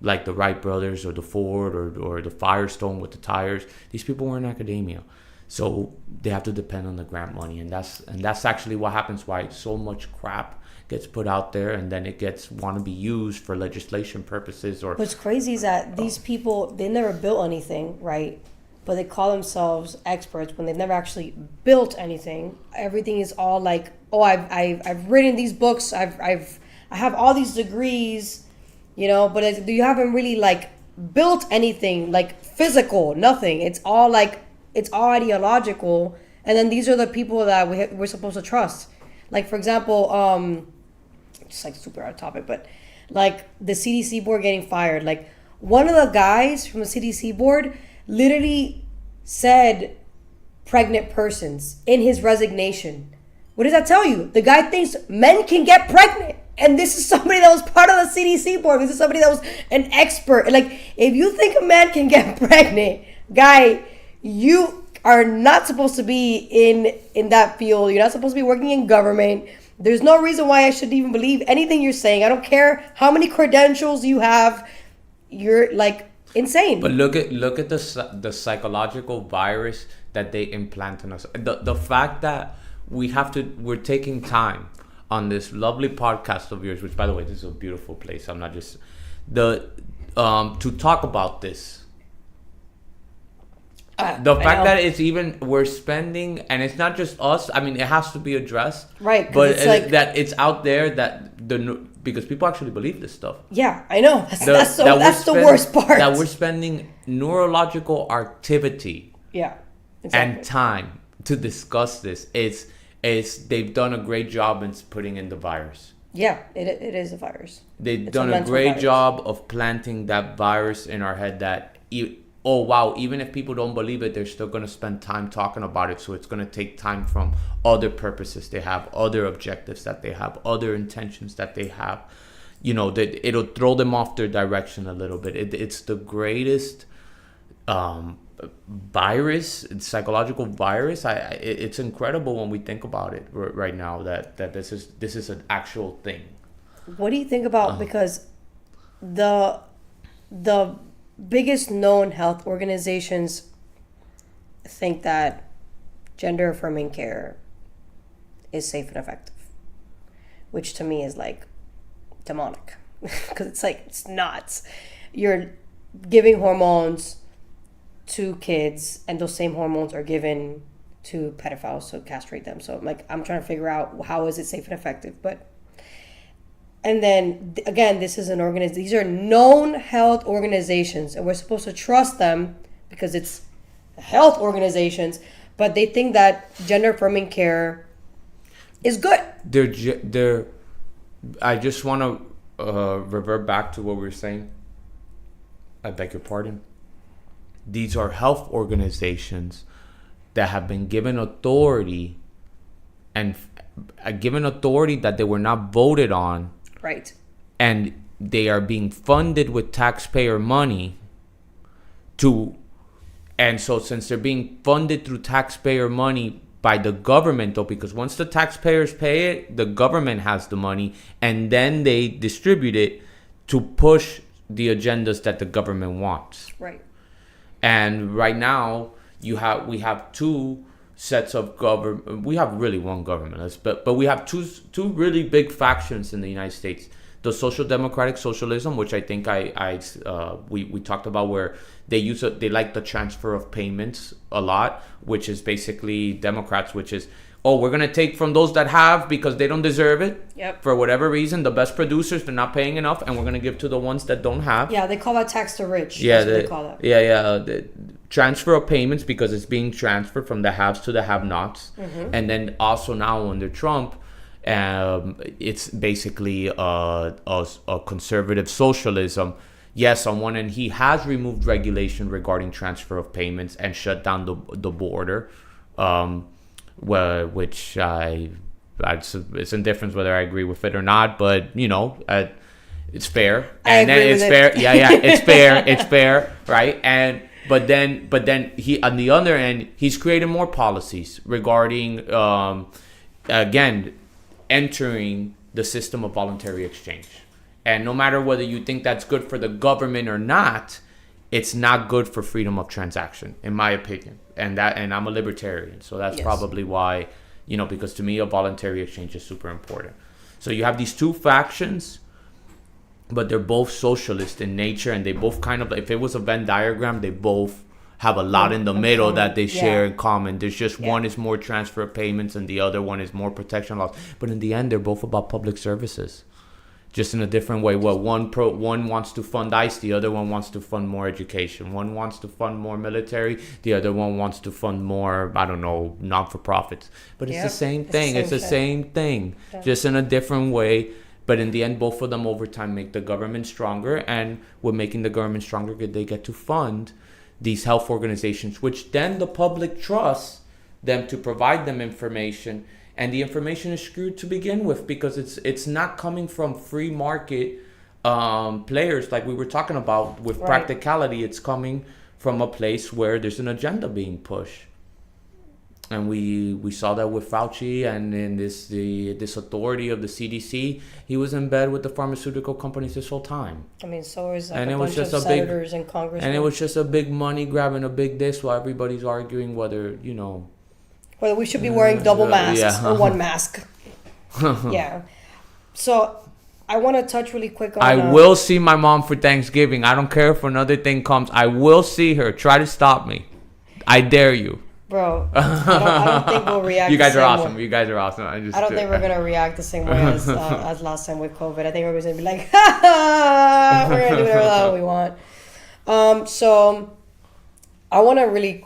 Like the Wright brothers or the Ford or the Firestone with the tires. These people were in academia. So they have to depend on the grant money. And that's actually what happens, why so much crap gets put out there and then it want to be used for legislation purposes. Or what's crazy is that these people, they never built anything, right? But they call themselves experts when they've never actually built anything. Everything is all like, oh, I've written these books, I have all these degrees, but you haven't really like built anything like physical, nothing. It's all ideological. And then these are the people that we're supposed to trust. Like, for example, just like super out of topic, but like the CDC board getting fired. Like one of the guys from the CDC board literally said pregnant persons in his resignation. What does that tell you? The guy thinks men can get pregnant. And this is somebody that was part of the CDC board. This is somebody that was an expert. Like, if you think a man can get pregnant, guy, you are not supposed to be in that field. You're not supposed to be working in government. There's no reason why I should even believe anything you're saying. I don't care how many credentials you have. You're like insane. But look at the psychological virus that they implant in us. The fact that we're taking time on this lovely podcast of yours, which by the way, this is a beautiful place. I'm not just to talk about this. The fact that it's even we're spending, and it's not just us. I mean, it has to be addressed, right? But it's like, that it's out there because people actually believe this stuff. Yeah, I know. That's the worst part. That we're spending neurological activity, exactly. and time to discuss this. It's they've done a great job in putting in the virus. Yeah, it is a virus. They've done a great job of planting that virus in our head that. Oh, wow, even if people don't believe it, they're still going to spend time talking about it. So it's going to take time from other purposes they have, other objectives that they have, other intentions that they have. You know, that it'll throw them off their direction a little bit. It's the greatest virus, psychological virus. It's incredible when we think about it right now that this is an actual thing. What do you think about, because the biggest known health organizations think that gender affirming care is safe and effective, which to me is like demonic, because it's like, it's not. You're giving hormones to kids, and those same hormones are given to pedophiles to castrate them. So I'm trying to figure out how is it safe and effective. And then again, this is these are known health organizations, and we're supposed to trust them because it's health organizations, but they think that gender affirming care is good. I just want to revert back to what we were saying. I beg your pardon. These are health organizations that have been given authority and given authority that they were not voted on. Right. And they are being funded with taxpayer money and so since they're being funded through taxpayer money by the government, though, because once the taxpayers pay it, the government has the money, and then they distribute it to push the agendas that the government wants. Right. And right now we have two sets of government. We have really one government, but we have two really big factions in the United States. The social democratic socialism, which I think we talked about, where they like the transfer of payments a lot, which is basically Democrats, which is, we're going to take from those that have because they don't deserve it. Yep. For whatever reason, the best producers, they're not paying enough, and we're going to give to the ones that don't have. Yeah, they call that tax to rich. Yeah, that's what they call that. Yeah. The transfer of payments, because it's being transferred from the haves to the have-nots. Mm-hmm. And then also now under Trump, it's basically a conservative socialism. Yes, on one end, he has removed regulation regarding transfer of payments and shut down the border, which it's indifference whether I agree with it or not, but it's fair. And then it's fair. Yeah, it's fair, right? But then he, on the other end, he's created more policies regarding again entering the system of voluntary exchange. And no matter whether you think that's good for the government or not, it's not good for freedom of transaction, in my opinion. And I'm a libertarian, so that's probably why, because to me a voluntary exchange is super important. So you have these two factions, but they're both socialist in nature, and they both kind of, if it was a Venn diagram, they both have a lot in the middle that they share in common. There's just one is more transfer of payments and the other one is more protection laws. But in the end, they're both about public services, just in a different way. Well, one wants to fund ICE, the other one wants to fund more education. One wants to fund more military, the other one wants to fund more, I don't know, not-for-profits. But it's the same thing. It's the same thing, just in a different way. But in the end, both of them over time make the government stronger. And with making the government stronger, they get to fund these health organizations, which then the public trusts them to provide them information. And the information is skewed to begin with, because it's not coming from free market players like we were talking about with practicality. It's coming from a place where there's an agenda being pushed. And we saw that with Fauci and in this authority of the CDC. He was in bed with the pharmaceutical companies this whole time. I mean, so is like And a it was bunch just of a big- senators and congressmen. And it was just a big money grab and a big this while everybody's arguing whether, whether we should be wearing double masks yeah. or one mask. Yeah. So I want to touch really quick on. I will see my mom for Thanksgiving. I don't care if another thing comes. I will see her. Try to stop me. I dare you. Bro, I don't think we'll react. You guys the are same awesome. way. You guys are awesome. I don't think we're gonna react the same way as last time with COVID. I think we're gonna be like, ha ha, we're gonna do whatever the hell we want. So I want to really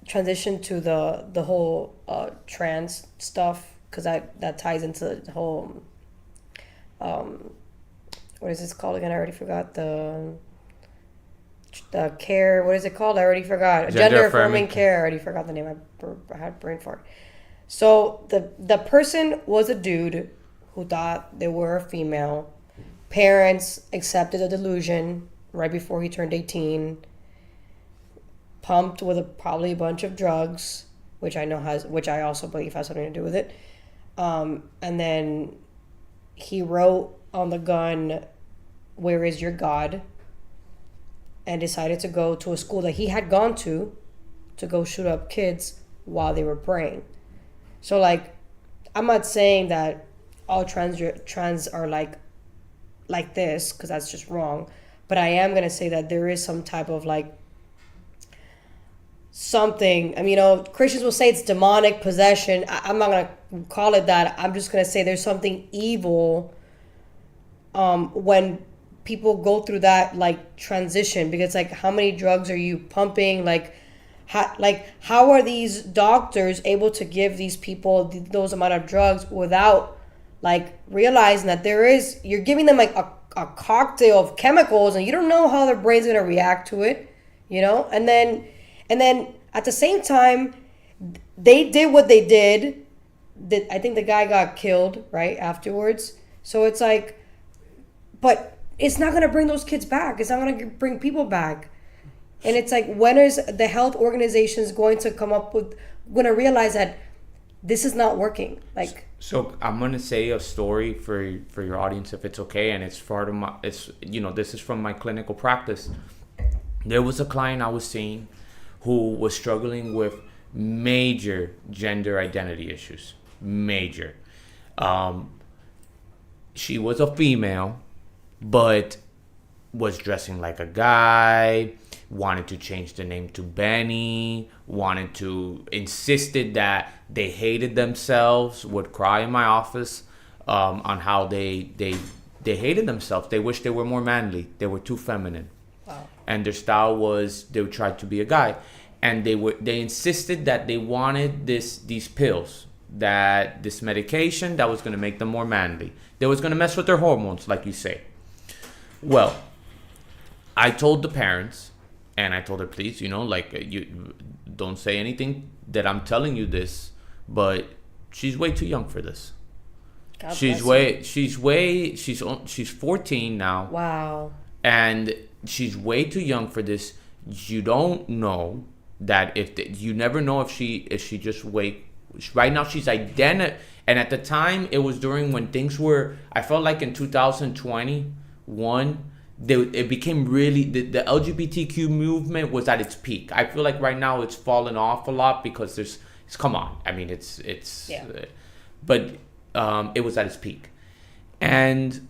transition to the whole trans stuff, because that ties into the whole what is this called again? I already forgot the care. What is it called? I already forgot. Gender affirming care. I already forgot the name. I had brain fart. So the person was a dude who thought they were a female. Parents accepted the delusion right before he turned 18. Pumped with probably a bunch of drugs, which I also believe has something to do with it. And then he wrote on the gun, "Where is your God?" and decided to go to a school that he had gone to go shoot up kids while they were praying. So, like, I'm not saying that all trans are like this, because that's just wrong. But I am going to say that there is some type of, like, something. I mean, Christians will say it's demonic possession. I'm not going to call it that. I'm just going to say there's something evil when people go through that, like, transition, because, like, how many drugs are you pumping? Like, how are these doctors able to give these people those amount of drugs without, like, realizing that you're giving them, like, a cocktail of chemicals, and you don't know how their brain's going to react to it, and then at the same time, they did what they did. I think the guy got killed right afterwards. So it's like, but it's not going to bring those kids back. It's not going to bring people back. And it's like, when is the health organizations going to realize that this is not working? Like, so I'm going to say a story for your audience, if it's okay. And it's part of this is from my clinical practice. There was a client I was seeing who was struggling with major gender identity issues. Major. She was a female, but was dressing like a guy, wanted to change the name to Benny, insisted that they hated themselves, would cry in my office on how they hated themselves. They wished they were more manly. They were too feminine. wow. And their style was they would try to be a guy. And they insisted that they wanted these pills, that this medication that was going to make them more manly. That was going to mess with their hormones, like you say. Well, I told the parents, and I told her, please, you don't say anything that I'm telling you this, but she's way too young for this. God She's bless you. she's 14 now. Wow. And she's way too young for this. You don't know that you never know if she just right now she's and at the time it was during when things were, I felt like in 2021 it became really the LGBTQ movement was at its peak. I feel like right now it's fallen off a lot because come on, I mean it's yeah. But it was at its peak, and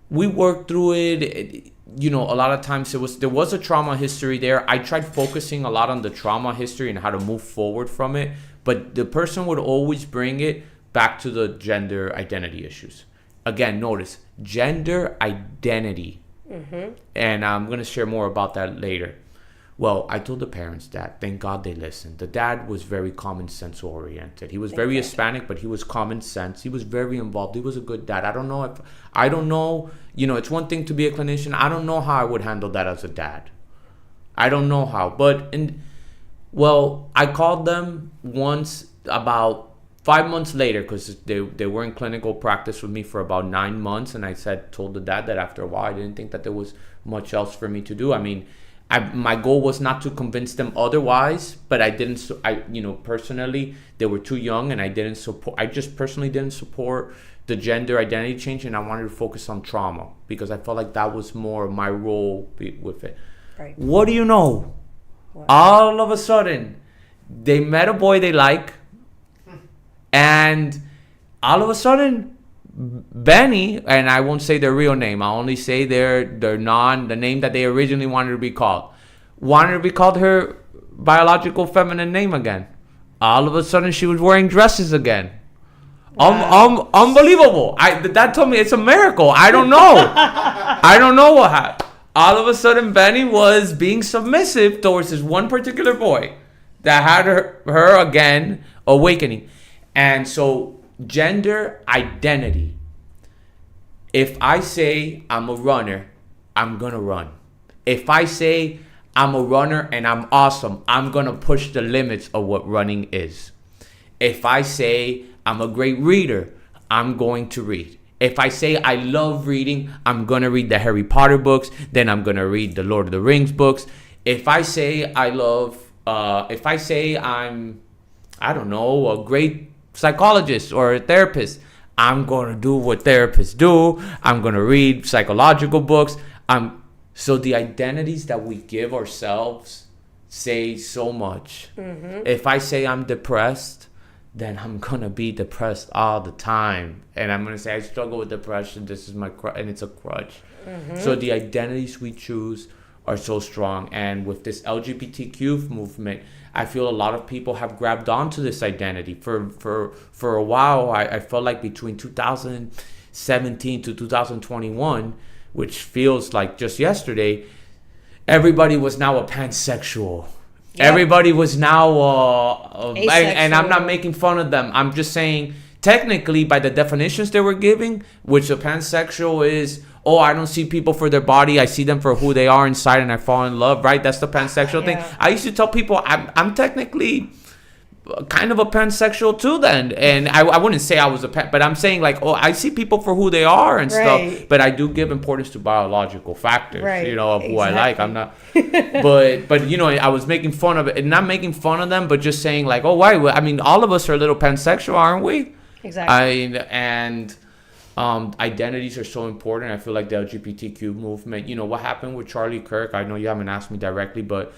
we worked through it. A lot of times there was a trauma history there. I tried focusing a lot on the trauma history and how to move forward from it, but the person would always bring it back to the gender identity issues. Again, notice gender identity. Mm-hmm. And I'm going to share more about that later. Well, I told the parents that. Thank God they listened. The dad was very common sense oriented. He was very Hispanic, but he was common sense. He was very involved. He was a good dad. I don't know, it's one thing to be a clinician. I don't know how I would handle that as a dad. I don't know how. But, I called them once about 5 months later, because they were in clinical practice with me for about 9 months. And I told the dad that after a while, I didn't think that there was much else for me to do. I mean, My goal was not to convince them otherwise, but I didn't. Personally, they were too young, and I didn't support. I just personally didn't support the gender identity change, and I wanted to focus on trauma because I felt like that was more my role with it. Right. What do you know? What? All of a sudden, they met a boy they like, and all of a sudden, Benny, and I won't say their real name, I'll only say the name that they originally wanted to be called, her biological feminine name again. All of a sudden, she was wearing dresses again. Wow. Unbelievable. That told me it's a miracle. I don't know. I don't know what happened. All of a sudden, Benny was being submissive towards this one particular boy that had her again awakening. And so, gender identity. If I say I'm a runner, I'm going to run. If I say I'm a runner and I'm awesome, I'm going to push the limits of what running is. If I say I'm a great reader, I'm going to read. If I say I love reading, I'm going to read the Harry Potter books, then I'm going to read the Lord of the Rings books. If I say I'm, I don't know, a great psychologist or a therapist, I'm going to do what therapists do. I'm going to read psychological books. So the identities that we give ourselves say so much. Mm-hmm. If I say I'm depressed, then I'm going to be depressed all the time. And I'm going to say I struggle with depression. This is my and it's a crutch. Mm-hmm. So the identities we choose are so strong. And with this LGBTQ movement, I feel a lot of people have grabbed onto this identity. For a while, I felt like between 2017 to 2021, which feels like just yesterday, everybody was now a pansexual. Yep. Everybody was now, and I'm not making fun of them. I'm just saying, technically, by the definitions they were giving, which a pansexual is, I don't see people for their body. I see them for who they are inside, and I fall in love, right? That's the pansexual thing. I used to tell people, I'm technically kind of a pansexual too then. And I wouldn't say I was but I'm saying like, I see people for who they are and stuff. But I do give importance to biological factors, of who I like. I'm not, but I was making fun of it, and not making fun of them, but just saying like, why? I mean, all of us are a little pansexual, aren't we? Exactly. Identities are so important. I feel like the LGBTQ movement, what happened with Charlie Kirk, I know you haven't asked me directly, but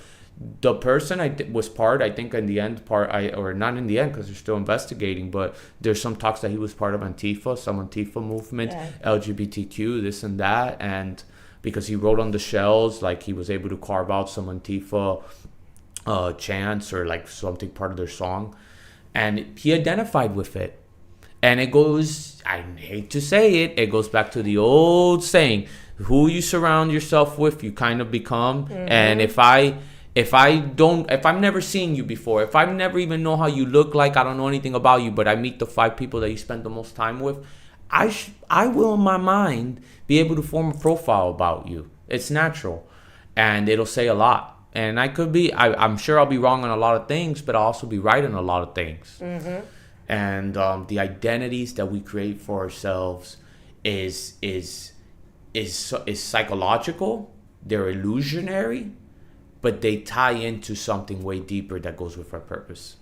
the person was part, I think in the end or not in the end because they're still investigating, but there's some talks that he was part of Antifa, some Antifa movement, LGBTQ, this and that, and because he wrote on the shells, like he was able to carve out some Antifa chants or like something part of their song, and he identified with it. And it goes, I hate to say it, it goes back to the old saying, who you surround yourself with, you kind of become. Mm-hmm. And if I'm never seen you before, if I never even know how you look like, I don't know anything about you, but I meet the 5 people that you spend the most time with, I will in my mind be able to form a profile about you. It's natural. And it'll say a lot. And I'm sure I'll be wrong on a lot of things, but I'll also be right on a lot of things. Mm-hmm. And the identities that we create for ourselves is psychological. They're illusionary, but they tie into something way deeper that goes with our purpose.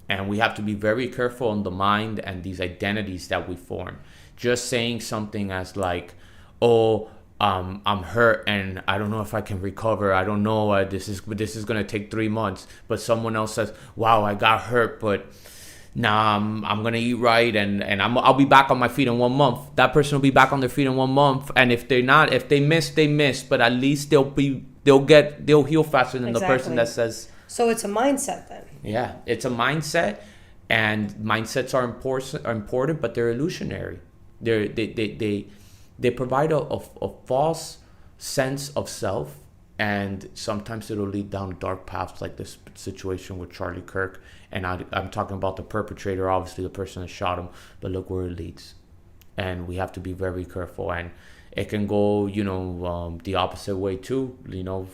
And we have to be very careful on the mind and these identities that we form. Just saying something as like, I'm hurt and I don't know if I can recover. I don't know. This is going to take 3 months. But someone else says, wow, I got hurt, but nah, I'm gonna eat right and I'll be back on my feet in 1 month. That person will be back on their feet in 1 month. And if they miss, they miss. But at least they'll heal faster than the person that says. So it's a mindset then. Yeah, it's a mindset, and mindsets are important, but they're illusionary. They provide a false sense of self. And sometimes it'll lead down dark paths like this situation with Charlie Kirk. And I'm talking about the perpetrator, obviously the person that shot him. But look where it leads. And we have to be very careful. And it can go, the opposite way too.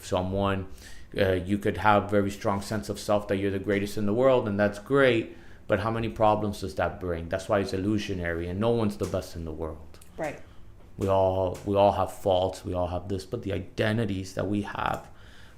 Someone, you could have very strong sense of self that you're the greatest in the world. And that's great. But how many problems does that bring? That's why it's illusionary. And no one's the best in the world. Right. We all have faults. We all have this, but the identities that we have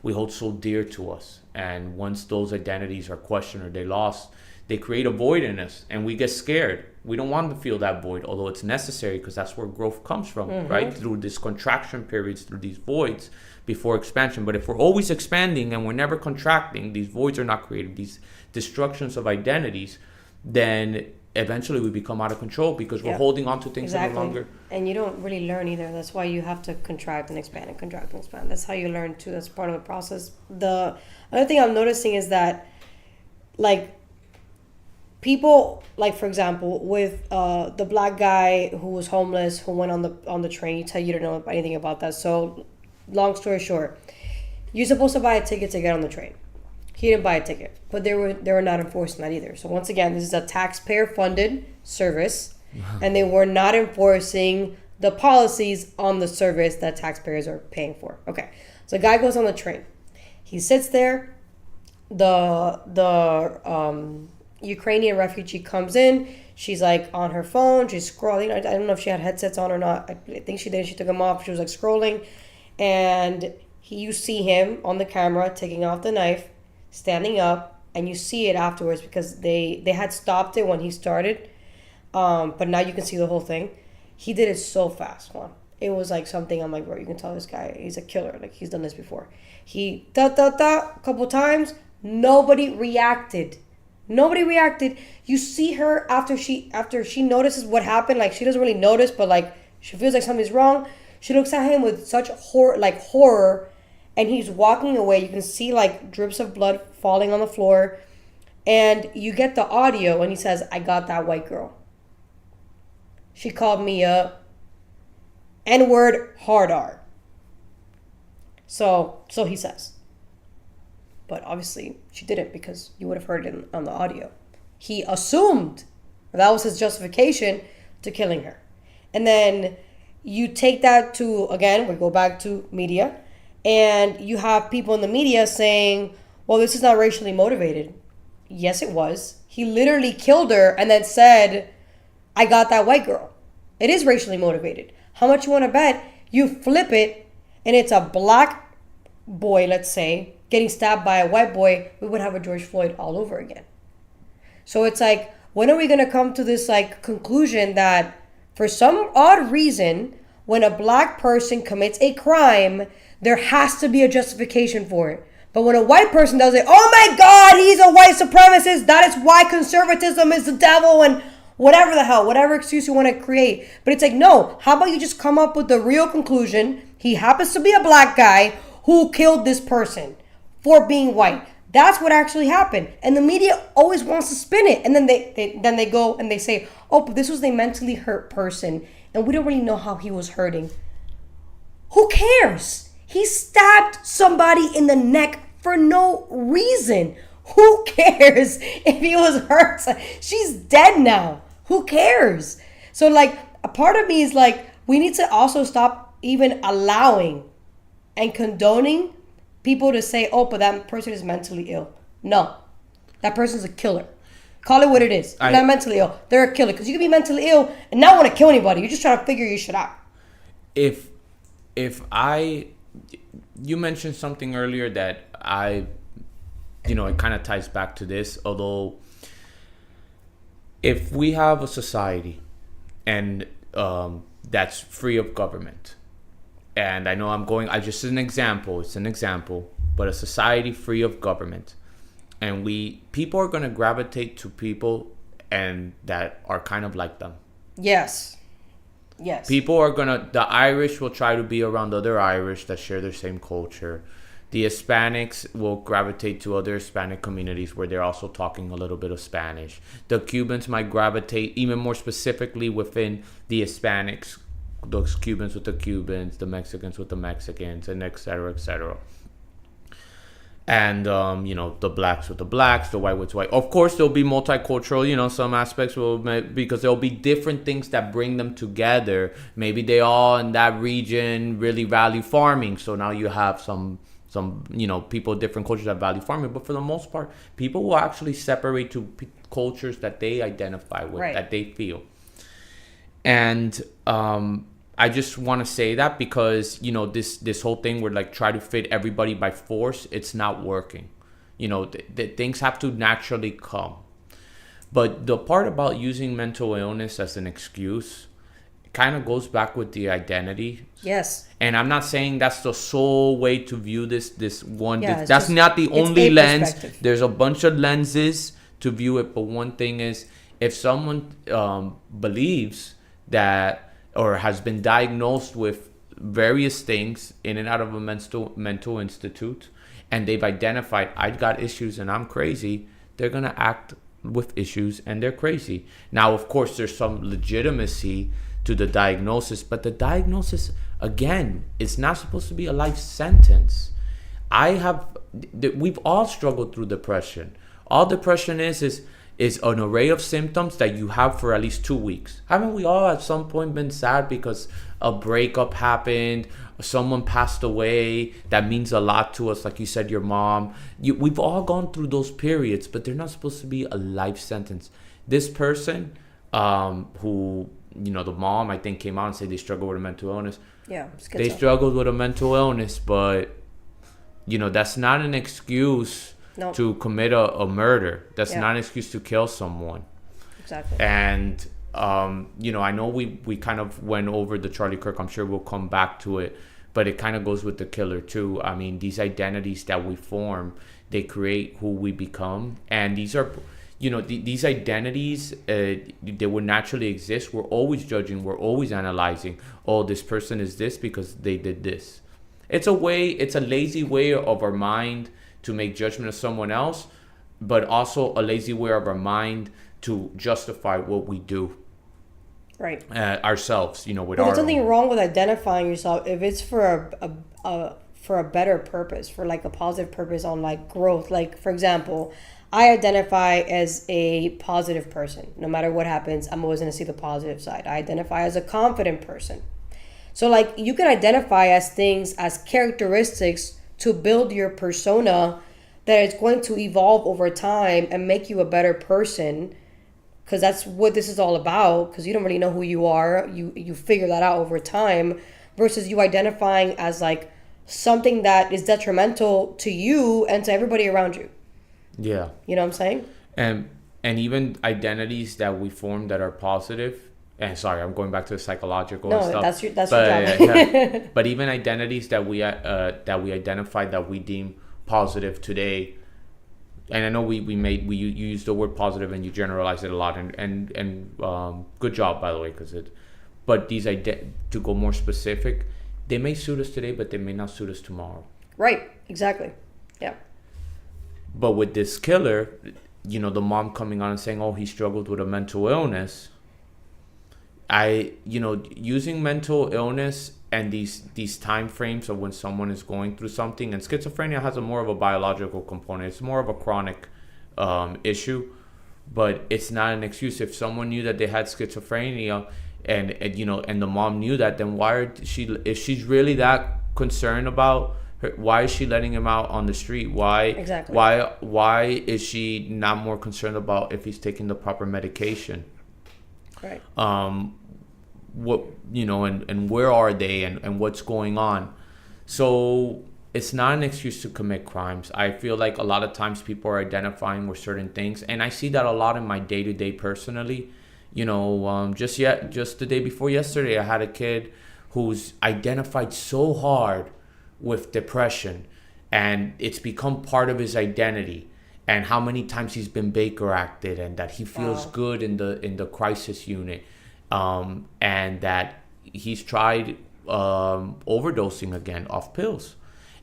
we hold so dear to us. And once those identities are questioned or they lost, they create a void in us, and we get scared. We don't want to feel that void, although it's necessary, because that's where growth comes from, right? Through these contraction periods, through these voids before expansion. But if we're always expanding and we're never contracting, these voids are not created, these destructions of identities, then eventually we become out of control because we're holding on to things that no longer. And you don't really learn either. That's why you have to contract and expand and contract and expand. That's how you learn too. That's part of the process. The other thing I'm noticing is that, like, people, like, for example, with the black guy who was homeless, who went on the train, you don't know anything about that. So, long story short, you're supposed to buy a ticket to get on the train. He didn't buy a ticket, but they were not enforcing that either. So once again, this is a taxpayer-funded service, and they were not enforcing the policies on the service that taxpayers are paying for. Okay, so the guy goes on the train. He sits there. The Ukrainian refugee comes in. She's like on her phone. She's scrolling. I don't know if she had headsets on or not. I think she did. She took them off. She was like scrolling, and you see him on the camera taking off the knife, standing up, and you see it afterwards because they had stopped it when he started, but now you can see the whole thing. He did it so fast, Juan. It was like something, I'm like, bro, you can tell this guy, he's a killer. Like, he's done this before. He a couple times. Nobody reacted. You see her after she notices what happened. Like, she doesn't really notice, but like she feels like something's wrong. She looks at him with such horror. And he's walking away. You can see like drips of blood falling on the floor. And you get the audio and he says, I got that white girl. She called me a N-word hard R. So he says. But obviously she didn't, because you would have heard it on the audio. He assumed that was his justification to killing her. And then you take that to, again, we go back to media. And you have people in the media saying, well, this is not racially motivated. Yes, it was. He literally killed her and then said, I got that white girl. It is racially motivated. How much you want to bet? You flip it and it's a black boy, let's say, getting stabbed by a white boy. We would have a George Floyd all over again. So it's like, when are we going to come to this like conclusion that for some odd reason, when a black person commits a crime, there has to be a justification for it. But when a white person does it, oh my God, he's a white supremacist. That is why conservatism is the devil and whatever the hell, whatever excuse you want to create. But it's like, no, how about you just come up with the real conclusion? He happens to be a black guy who killed this person for being white. That's what actually happened. And the media always wants to spin it. And then they go and they say, oh, but this was a mentally hurt person. And we don't really know how he was hurting. Who cares? He stabbed somebody in the neck for no reason. Who cares if he was hurt? She's dead now. Who cares? So, like, a part of me is like, we need to also stop even allowing and condoning people to say, oh, but that person is mentally ill. No. That person's a killer. Call it what it is. They're not mentally ill. They're a killer. Because you can be mentally ill and not want to kill anybody. You're just trying to figure your shit out. You mentioned something earlier that it kind of ties back to this. Although, if we have a society and that's free of government, and I know it's an example, but a society free of government, and people are going to gravitate to people and that are kind of like them. Yes. People are the Irish will try to be around other Irish that share their same culture. The Hispanics will gravitate to other Hispanic communities where they're also talking a little bit of Spanish. The Cubans might gravitate even more specifically within the Hispanics, those Cubans with the Cubans, the Mexicans with the Mexicans, and et cetera, et cetera. And, the blacks with the blacks, the white with white. Of course, there'll be multicultural, some aspects because there'll be different things that bring them together. Maybe they all in that region really value farming. So now you have some people, different cultures that value farming. But for the most part, people will actually separate to cultures that they identify with, right, that they feel. And I just want to say that because, you know, this whole thing where like try to fit everybody by force, it's not working. You know, things have to naturally come. But the part about using mental illness as an excuse kind of goes back with the identity. Yes. And I'm not saying that's the sole way to view this one. Yeah, That's just, not the only lens. perspective. There's a bunch of lenses to view it. But one thing is, if someone believes that or has been diagnosed with various things in and out of a mental institute, and they've identified, I've got issues and I'm crazy, they're going to act with issues and they're crazy. Now, of course, there's some legitimacy to the diagnosis, but the diagnosis, again, it's not supposed to be a life sentence. We've all struggled through depression. All depression is an array of symptoms that you have for at least 2 weeks. Haven't we all at some point been sad because a breakup happened, someone passed away that means a lot to us, like you said, your mom? We've all gone through those periods, but they're not supposed to be a life sentence. This person who, you know, the mom, I think, came out and said they struggle with a mental illness. Yeah, they struggled with a mental illness, but, you know, that's not an excuse to commit a murder. That's not an excuse to kill someone. Exactly. And, you know, I know we kind of went over the Charlie Kirk. I'm sure we'll come back to it. But it kind of goes with the killer, too. I mean, these identities that we form, they create who we become. And these are, you know, these identities, they would naturally exist. We're always judging. We're always analyzing. Oh, this person is this because they did this. It's a lazy way of our mind to make judgment of someone else, but also a lazy way of our mind to justify what we do. Right. Ourselves, you know, with but our there's nothing own. wrong with identifying yourself if it's for a better purpose, for like a positive purpose on like growth. Like, for example, I identify as a positive person. No matter what happens, I'm always going to see the positive side. I identify as a confident person. So like you can identify as things, as characteristics to build your persona that is going to evolve over time and make you a better person, because that's what this is all about, because you don't really know who you are. You figure that out over time, versus you identifying as like something that is detrimental to you and to everybody around you. Yeah. You know what I'm saying? And even identities that we form that are positive. And sorry, I'm going back to the psychological and stuff. That's your job. Yeah. But even identities that we identify that we deem positive today, and I know you use the word positive and you generalize it a lot, and good job, by the way, but these to go more specific, they may suit us today, but they may not suit us tomorrow. Right. Exactly. Yeah. But with this killer, you know, the mom coming on and saying, oh, he struggled with a mental illness. Using mental illness and these time frames of when someone is going through something, and schizophrenia has more of a biological component. It's more of a chronic issue, but it's not an excuse. If someone knew that they had schizophrenia and the mom knew that, then if she's really that concerned about her, why is she letting him out on the street? Why? Exactly. Why is she not more concerned about if he's taking the proper medication? Right. What, you know, and where are they and what's going on? So it's not an excuse to commit crimes. I feel like a lot of times people are identifying with certain things, and I see that a lot in my day-to-day personally. You know, just the day before yesterday, I had a kid who's identified so hard with depression, and it's become part of his identity. And how many times he's been Baker acted, and that he feels good in the crisis unit, and that he's tried overdosing again off pills,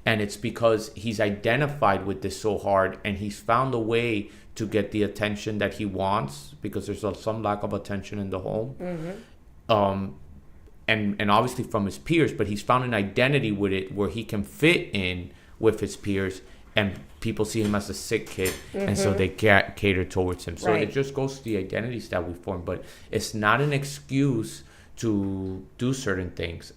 and it's because he's identified with this so hard, and he's found a way to get the attention that he wants, because there's some lack of attention in the home, and obviously from his peers, but he's found an identity with it where he can fit in with his peers. And people see him as a sick kid, and so they cater towards him. So it just goes to the identities that we form. But it's not an excuse to do certain things.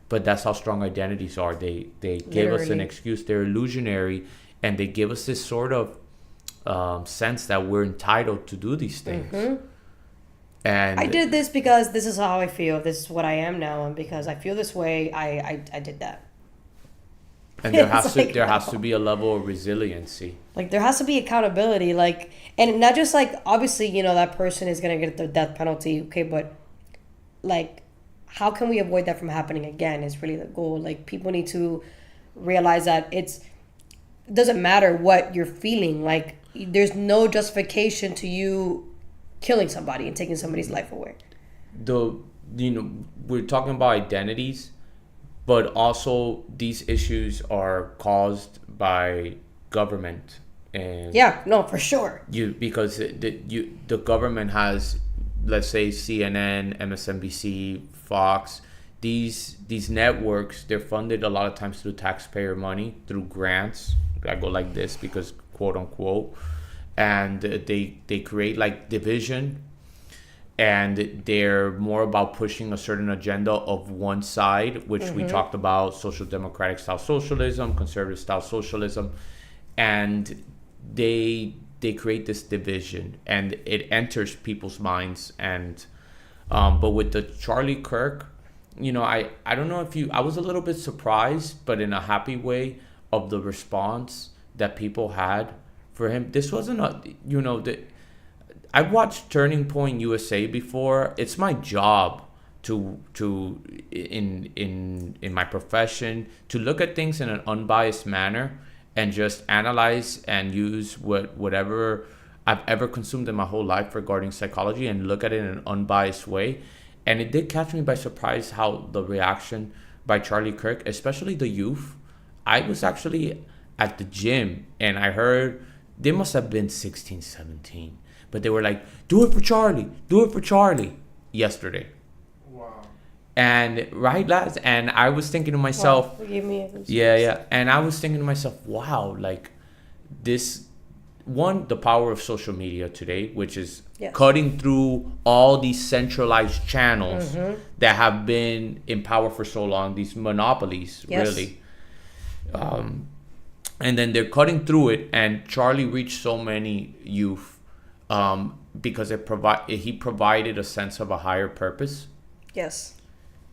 But that's how strong identities are. They give us an excuse. They're illusionary, and they give us this sort of sense that we're entitled to do these things. And I did this because this is how I feel. This is what I am now, and because I feel this way, I did that. and there has It's to like, there has no. to be a level of resiliency. Like there has to be accountability, like, and not just like obviously that person is gonna get the death penalty, okay, but like how can we avoid that from happening again is really the goal. Like people need to realize that it doesn't matter what you're feeling. Like there's no justification to you killing somebody and taking somebody's life away. We're talking about identities, but also these issues are caused by government. And Yeah, no, for sure. because the government has, let's say, CNN, MSNBC, Fox, these networks, they're funded a lot of times through taxpayer money, through grants. I go like this because quote unquote, and they create like division, and they're more about pushing a certain agenda of one side, which we talked about: social democratic style socialism, conservative style socialism, and they create this division, and it enters people's minds. And but with the Charlie Kirk, I don't know if I was a little bit surprised, but in a happy way, of the response that people had for him. This wasn't I watched Turning Point USA before. It's my job to in my profession to look at things in an unbiased manner and just analyze and use whatever I've ever consumed in my whole life regarding psychology and look at it in an unbiased way. And it did catch me by surprise how the reaction by Charlie Kirk, especially the youth. I was actually at the gym and I heard they must have been 16, 17. But they were like, do it for Charlie yesterday. Wow. And right, lads, and I was thinking to myself, Wow, forgive me. yeah. And I was thinking to myself, wow, like this, one, the power of social media today, which is Yes. cutting through all these centralized channels that have been in power for so long, these monopolies, Yes. really. And then they're cutting through it, and Charlie reached so many youth because he provided a sense of a higher purpose. Yes.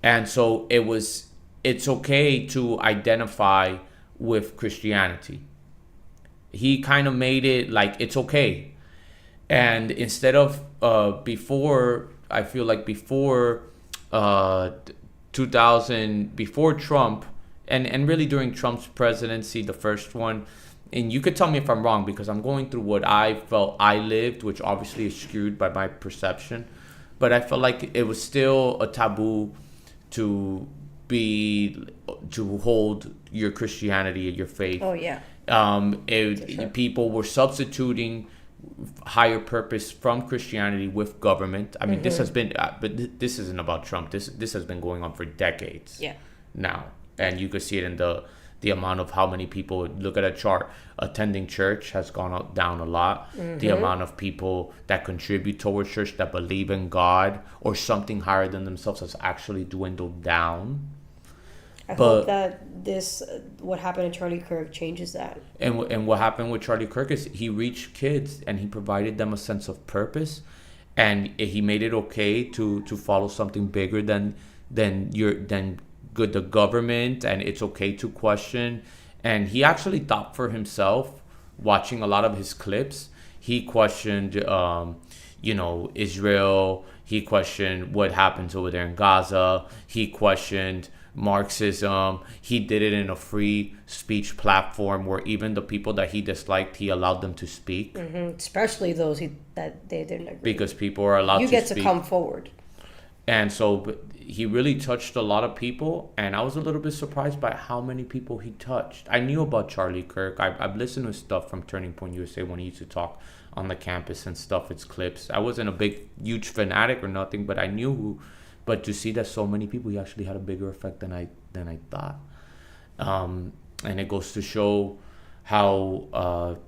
And so it's okay to identify with Christianity. He kind of made it like it's okay. And instead of before 2000, before Trump, and really during Trump's presidency, the first one, and you could tell me if I'm wrong because I'm going through what I felt I lived, which obviously is skewed by my perception, but I felt like it was still a taboo to hold your Christianity and your faith. Oh yeah. Sure. People were substituting higher purpose from Christianity with government. I mean, this has been, but this isn't about Trump. This has been going on for decades. Yeah. Now, and you could see it in the amount of how many people, look at a chart, attending church has gone down a lot. The amount of people that contribute towards church, that believe in God or something higher than themselves, has actually dwindled down. I hope that this, what happened to Charlie Kirk, changes that. And what happened with Charlie Kirk is he reached kids and he provided them a sense of purpose, and he made it okay to follow something bigger than the government, and it's okay to question. And he actually thought for himself. Watching a lot of his clips, he questioned Israel. He questioned what happens over there in Gaza. He questioned Marxism. He did it in a free speech platform where even the people that he disliked, he allowed them to speak. Especially those that they didn't agree. Because people are allowed to speak. You get to come forward. And so he really touched a lot of people, and I was a little bit surprised by how many people he touched. I knew about Charlie Kirk. I've listened to stuff from Turning Point USA when he used to talk on the campus and stuff, its clips. I wasn't a huge fanatic or nothing, but I knew who. But to see that so many people, he actually had a bigger effect than I thought. And it goes to show how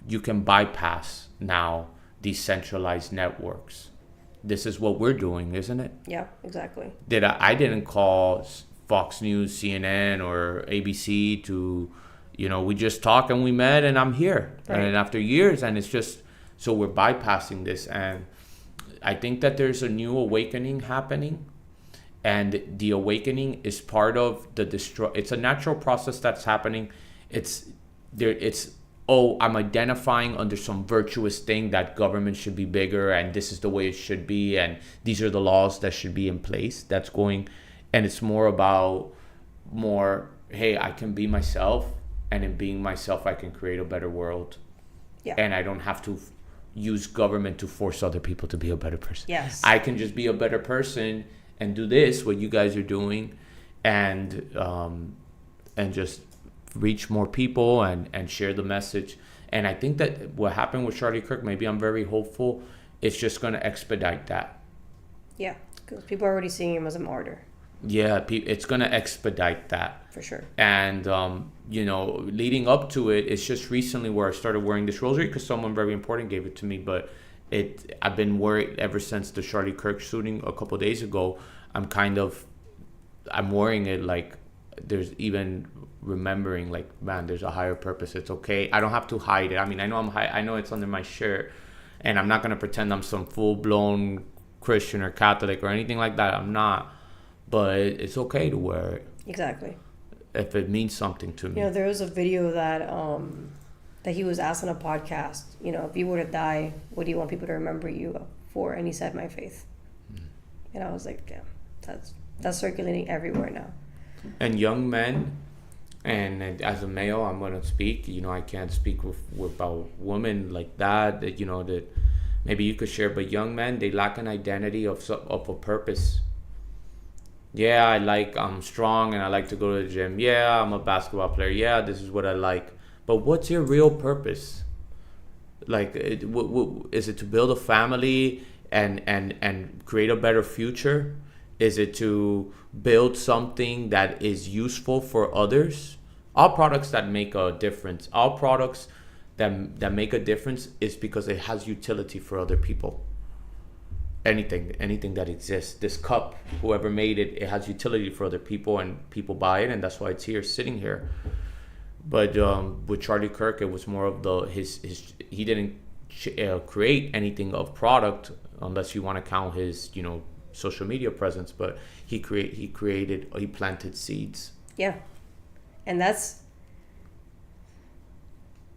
you can bypass now these centralized networks. This is what we're doing, isn't it? Yeah, exactly. I didn't call Fox News, CNN, or ABC to, we just talked and we met and I'm here. Right. And after years, and it's just, so we're bypassing this. And I think that there's a new awakening happening, and the awakening is part of the it's a natural process that's happening. I'm identifying under some virtuous thing that government should be bigger, and this is the way it should be, and these are the laws that should be in place. That's going, and it's more, hey, I can be myself, and in being myself, I can create a better world. Yeah. And I don't have to use government to force other people to be a better person. Yes. I can just be a better person and do this, what you guys are doing, and just reach more people and share the message. And I think that what happened with Charlie Kirk, maybe I'm very hopeful, it's just going to expedite that. Yeah, because people are already seeing him as a martyr. Yeah, it's going to expedite that. For sure. And, leading up to it, it's just recently where I started wearing this rosary because someone very important gave it to me. But I've been worried ever since the Charlie Kirk shooting a couple of days ago. I'm wearing it like there's even remembering, like, man, there's a higher purpose. It's okay. I don't have to hide it. I mean, I know it's under my shirt, and I'm not going to pretend I'm some full-blown Christian or Catholic or anything like that. I'm not. But it's okay to wear it. Exactly. If it means something to me. There was a video that he was asked on a podcast, if you were to die, what do you want people to remember you for? And he said, my faith. And I was like, yeah, that's circulating everywhere now. And young men, and as a male, I'm going to speak, I can't speak about women like that maybe you could share, but young men, they lack an identity of a purpose. Yeah, I'm strong and I like to go to the gym. Yeah, I'm a basketball player. Yeah, this is what I like. But what's your real purpose? Like, is it to build a family and create a better future? Is it to build something that is useful for others? All products that make a difference, all products that make a difference is because it has utility for other people. Anything that exists. This cup, whoever made it, it has utility for other people, and people buy it, and that's why it's here, sitting here. But with Charlie Kirk, it was more of he didn't create anything of product, unless you want to count his social media presence, but he planted seeds. Yeah. And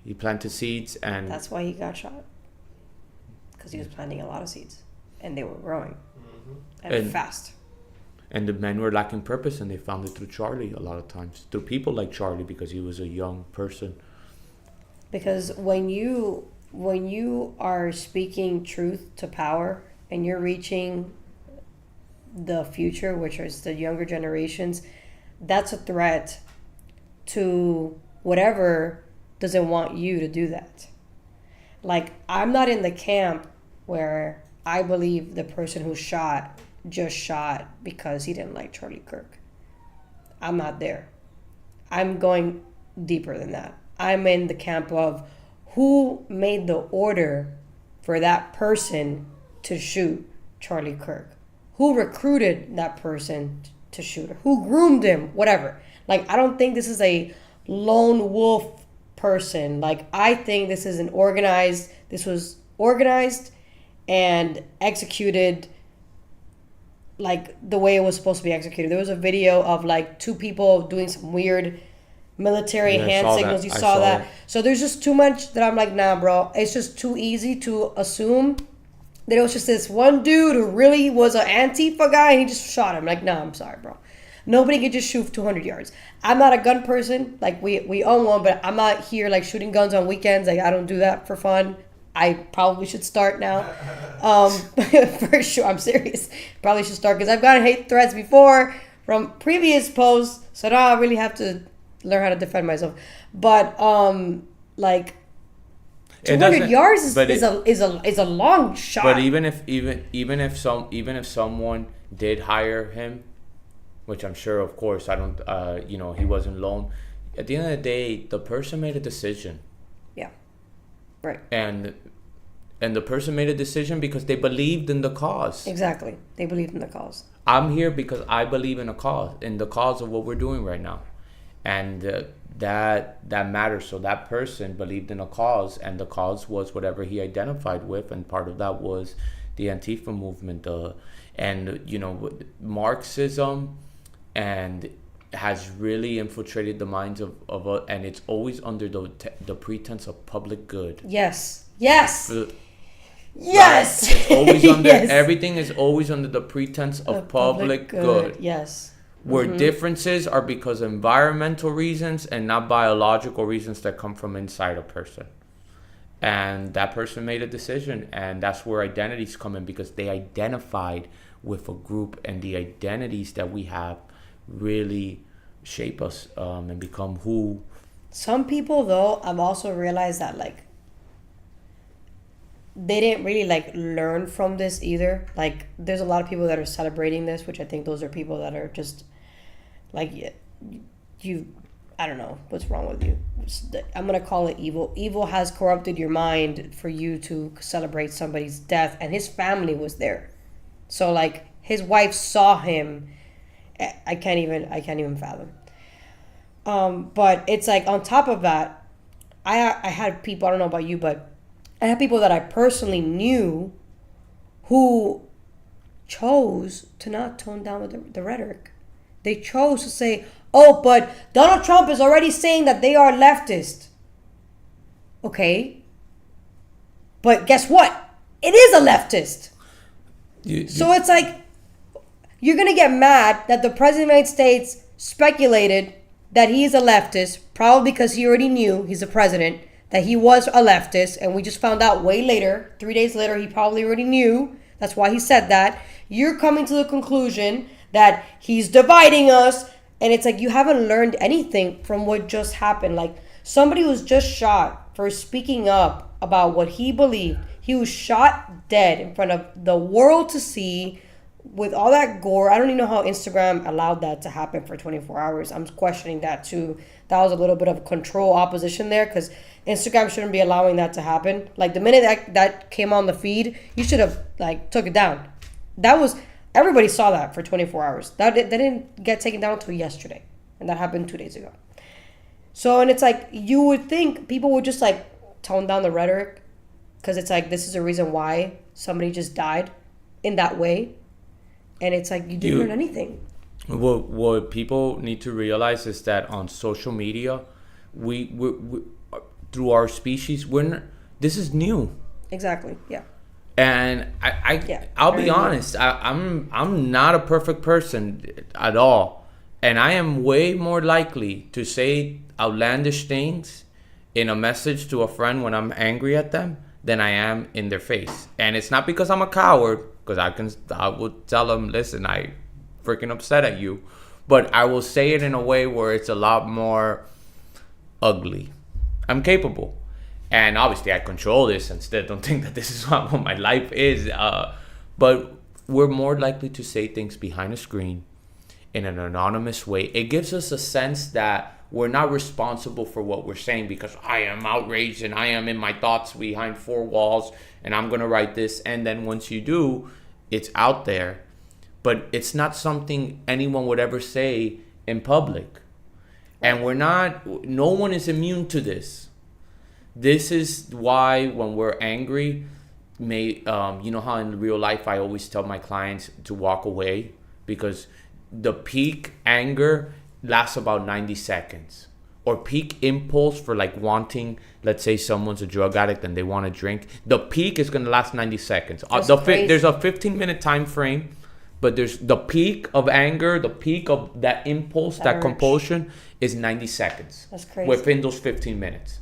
he planted seeds, and that's why he got shot, because he was planting a lot of seeds. And they were growing. And fast. And the men were lacking purpose, and they found it through Charlie a lot of times. Through people like Charlie, because he was a young person. Because when you are speaking truth to power, and you're reaching the future, which is the younger generations, that's a threat to whatever doesn't want you to do that. Like, I'm not in the camp where I believe the person who just shot because he didn't like Charlie Kirk. I'm not there. I'm going deeper than that. I'm in the camp of who made the order for that person to shoot Charlie Kirk? Who recruited that person to shoot her? Who groomed him? Whatever. Like, I don't think this is a lone wolf person. Like, I think this was organized and executed like the way it was supposed to be executed. There was a video of like two people doing some weird military hand signals. You saw that. So there's just too much that I'm like, nah, bro. It's just too easy to assume that it was just this one dude who really was an Antifa guy and he just shot him. Like, nah, I'm sorry, bro. Nobody could just shoot 200 yards. I'm not a gun person. Like, we own one, but I'm not here like shooting guns on weekends. Like, I don't do that for fun. I probably should start now. For sure, I'm serious. Probably should start because I've gotten hate threats before from previous posts. So now I really have to learn how to defend myself. But like 200 yards is a long shot. But even if someone did hire him, which I'm sure, of course, I don't. He wasn't alone. At the end of the day, the person made a decision. Yeah. Right. And the person made a decision because they believed in the cause. Exactly. They believed in the cause. I'm here because I believe in the cause of what we're doing right now. And that matters. So that person believed in a cause, and the cause was whatever he identified with, and part of that was the Antifa movement, and Marxism, and has really infiltrated the minds of and it's always under the pretense of public good. Yes. It's always under Yes. Everything is always under the pretense of public good. Yes. Where differences are because of environmental reasons and not biological reasons that come from inside a person. And that person made a decision, and that's where identities come in, because they identified with a group, and the identities that we have really shape us and become who. Some people, though, I've also realized that, like, they didn't really, like, learn from this either. Like, there's a lot of people that are celebrating this, which I think those are people that are just, like, I don't know what's wrong with you. I'm going to call it evil. Evil has corrupted your mind for you to celebrate somebody's death, and his family was there. So, like, his wife saw him. I can't even fathom. But it's like, on top of that, I had people, I don't know about you, but I had people that I personally knew who chose to not tone down the rhetoric. They chose to say, oh, but Donald Trump is already saying that they are leftist. Okay. But guess what? It is a leftist. So it's like, you're going to get mad that the President of the United States speculated that he is a leftist, probably because he already knew, he's the president, that he was a leftist, and we just found out way later, 3 days later, he probably already knew. That's why he said that. You're coming to the conclusion that he's dividing us, and it's like, you haven't learned anything from what just happened. Like, somebody was just shot for speaking up about what he believed. He was shot dead in front of the world to see, with all that gore. I don't even know how Instagram allowed that to happen for 24 hours. I'm questioning that too. That was a little bit of control opposition there, because Instagram shouldn't be allowing that to happen. Like, the minute that came on the feed, you should have, like, took it down. Everybody saw that for 24 hours. That didn't get taken down until yesterday, and that happened 2 days ago. So, and it's like, you would think people would just, like, tone down the rhetoric, because it's like, this is a reason why somebody just died in that way. And it's like, you didn't learn anything. What people need to realize is that on social media, we through our species, this is new. Exactly. Yeah. And I'll be honest, I'm not a perfect person at all, and I am way more likely to say outlandish things in a message to a friend when I'm angry at them than I am in their face. And it's not because I'm a coward, because I would tell them, listen, I freaking upset at you, but I will say it in a way where it's a lot more ugly. I'm capable. And obviously I control this and still don't think that this is what my life is. But we're more likely to say things behind a screen in an anonymous way. It gives us a sense that we're not responsible for what we're saying, because I am outraged and I am in my thoughts behind four walls and I'm going to write this. And then once you do, it's out there. But it's not something anyone would ever say in public. And no one is immune to this. This is why when we're angry, you know how in real life I always tell my clients to walk away, because the peak anger lasts about 90 seconds. Or peak impulse for, like, wanting, let's say someone's a drug addict and they want to drink, the peak is going to last 90 seconds. There's a 15-minute time frame, but there's the peak of anger, the peak of that impulse, that compulsion is 90 seconds. That's crazy. Within those 15 minutes.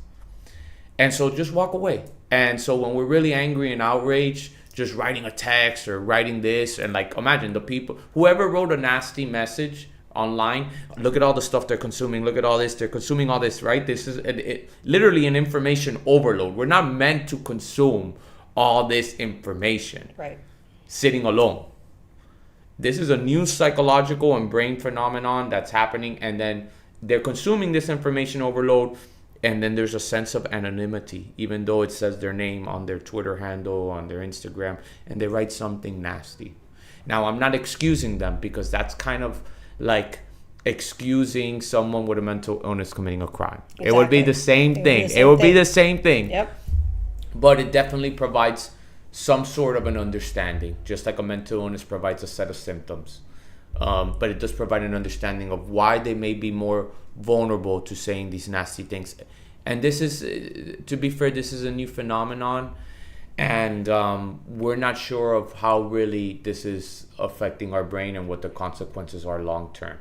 And so just walk away. And so when we're really angry and outraged, just writing a text or writing this, and, like, imagine the people, whoever wrote a nasty message online, look at all the stuff they're consuming, look at all this, they're consuming all this, right? This is literally an information overload. We're not meant to consume all this information, right, sitting alone. This is a new psychological and brain phenomenon that's happening, and then they're consuming this information overload. And then there's a sense of anonymity, even though it says their name on their Twitter handle, on their Instagram, and they write something nasty. Now, I'm not excusing them, because that's kind of like excusing someone with a mental illness committing a crime. Exactly. It would be the same thing. It would be the same thing. Yep. But it definitely provides some sort of an understanding, just like a mental illness provides a set of symptoms. But it does provide an understanding of why they may be more vulnerable to saying these nasty things. And this is, to be fair, this is a new phenomenon. And we're not sure of how really this is affecting our brain and what the consequences are long term.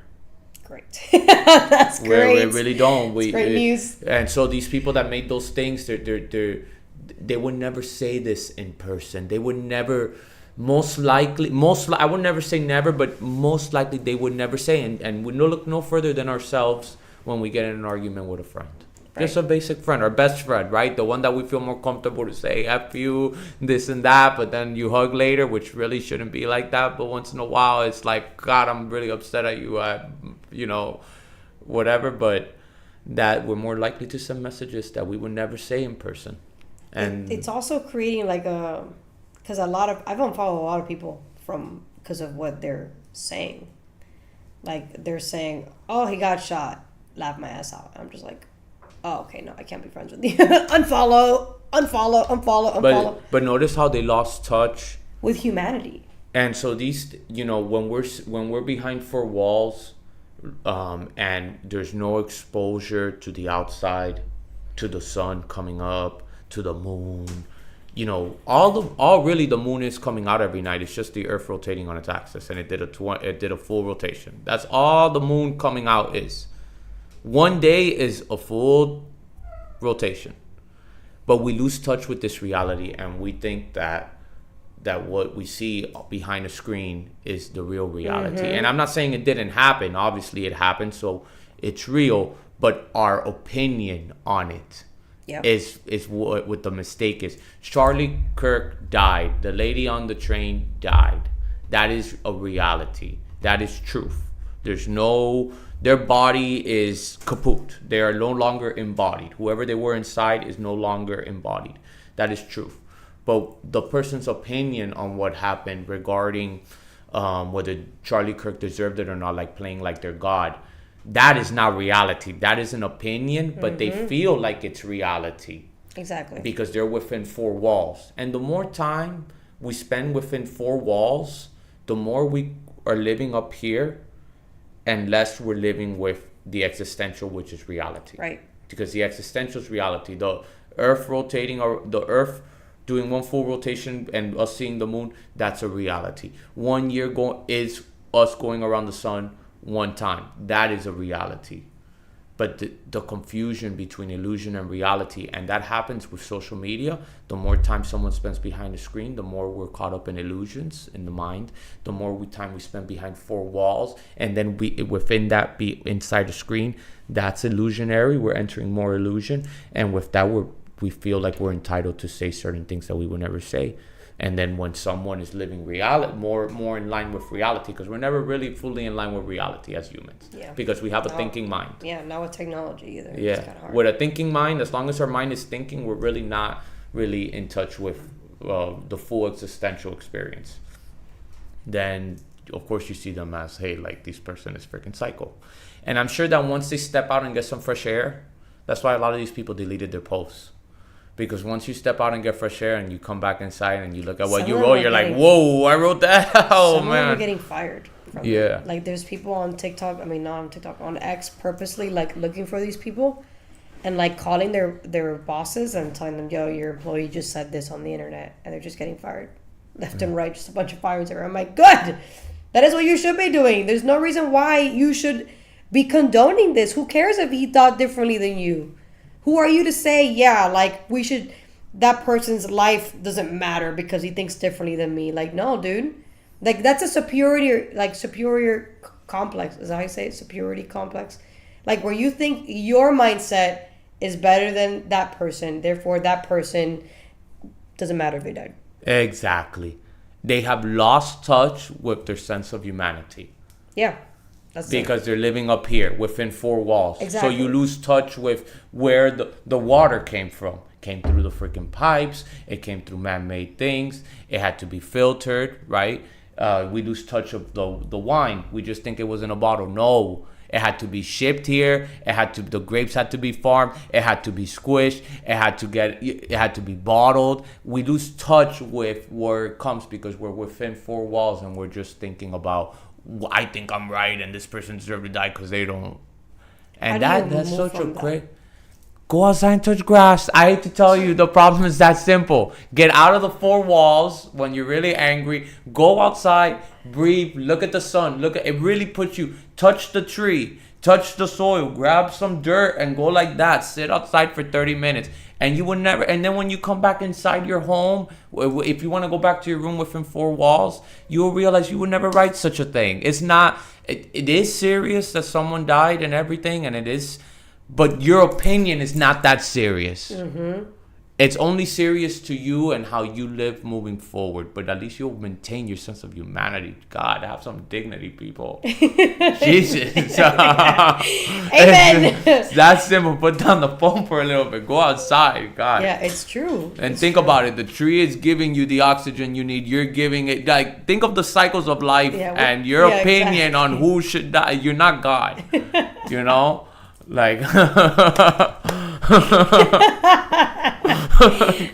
Great. That's great. We really don't. It's great news. And so these people that made those things, they would never say this in person. They would never, I would never say never, but most likely they would never say. And we look no further than ourselves when we get in an argument with a friend. Right. Just a basic friend, our best friend, right? The one that we feel more comfortable to say F you, this and that, but then you hug later, which really shouldn't be like that. But once in a while, it's like, God, I'm really upset at you, whatever. But that we're more likely to send messages that we would never say in person. And it's also creating like because I've unfollowed a lot of people because of what they're saying. Like they're saying, oh, he got shot, laugh my ass out. I'm just like, oh, okay, no, I can't be friends with you. unfollow. But notice how they lost touch with humanity. And so these, when we're behind four walls, and there's no exposure to the outside, to the sun coming up, to the moon, all really the moon is coming out every night. It's just the Earth rotating on its axis, and it did a full rotation. That's all the moon coming out is. One day is a full rotation, but we lose touch with this reality, and we think that what we see behind a screen is the real reality. Mm-hmm. And I'm not saying it didn't happen. Obviously, it happened, so it's real. But our opinion on it is what the mistake is. Charlie Kirk died. The lady on the train died. That is a reality. That is truth. Their body is kaput. They are no longer embodied. Whoever they were inside is no longer embodied. That is truth. But the person's opinion on what happened regarding whether Charlie Kirk deserved it or not, like playing like they're God, that is not reality. That is an opinion, but they feel like it's reality. Exactly. Because they're within four walls. And the more time we spend within four walls, the more we are living up here, and less we're living with the existential, which is reality. Right. Because the existential is reality. The Earth rotating, or the Earth doing one full rotation and us seeing the moon, that's a reality. 1 year is us going around the sun one time. That is a reality. But the confusion between illusion and reality, and that happens with social media. The more time someone spends behind a screen, the more we're caught up in illusions in the mind. The more time we spend behind four walls, and then within that be inside the screen, that's illusionary. We're entering more illusion, and with that we feel like we're entitled to say certain things that we would never say. And then when someone is living reality, more in line with reality, because we're never really fully in line with reality as humans, because we have a thinking mind. Yeah, not with technology either. Yeah, it's kind of hard. With a thinking mind, as long as our mind is thinking, we're really not really in touch with the full existential experience. Then, of course, you see them as, hey, like this person is freaking psycho. And I'm sure that once they step out and get some fresh air, that's why a lot of these people deleted their posts. Because once you step out and get fresh air and you come back inside and you look at what you wrote, you're like, whoa, I wrote that. Oh, man. Some are getting fired from it. Like, there's people on TikTok, not on TikTok, on X, purposely, like, looking for these people and, like, calling their bosses and telling them, yo, your employee just said this on the internet. And they're just getting fired. Left and right, just a bunch of firings there. I'm like, good. That is what you should be doing. There's no reason why you should be condoning this. Who cares if he thought differently than you? Who are you to say, that person's life doesn't matter because he thinks differently than me? Like, no, dude. Like, that's a superior complex. Is that how you say it? Superiority complex. Like, where you think your mindset is better than that person. Therefore, that person doesn't matter if they died. Exactly. They have lost touch with their sense of humanity. Yeah. Because they're living up here within four walls. Exactly. So you lose touch with where the water came from. Came through the freaking pipes. It came through man-made things. It had to be filtered, right? We lose touch of the wine. We just think it was in a bottle. No, It had to be shipped here. The grapes had to be farmed. It had to be squished. It had to be bottled. We lose touch with where it comes because we're within four walls and we're just thinking about, I think I'm right and this person deserves to die because they don't. And that's such a great. Go outside and touch grass. I hate to tell you, the problem is that simple. Get out of the four walls when you're really angry. Go outside, breathe, look at the sun. It really puts you. Touch the tree, touch the soil, grab some dirt and go like that. Sit outside for 30 minutes. And you would never. And then when you come back inside your home, if you want to go back to your room within four walls, you will realize you would never write such a thing. It's not. It is serious that someone died and everything, and it is. But your opinion is not that serious. Mm-hmm. It's only serious to you and how you live moving forward. But at least you'll maintain your sense of humanity. God, have some dignity, people. Jesus. Amen. That's simple. Put down the phone for a little bit. Go outside. God. Yeah, it's true. And think about it. The tree is giving you the oxygen you need. You're giving it. Like, think of the cycles of life and your opinion on who should die. You're not God. You know? Like, God.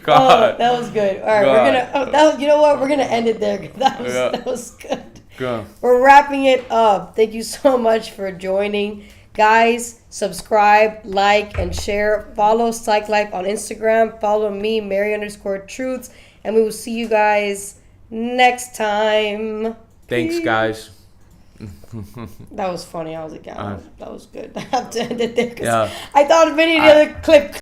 Oh, that was good. All right, we're gonna end it there. That was good. Good. We're wrapping it up. Thank you so much for joining, guys. Subscribe, like, and share. Follow Psych Life on Instagram. Follow me, Mary_Truths, and we will see you guys next time. Thanks, guys. That was funny. I was like, that was good. I have to end it there because Yeah. I thought of any other clip.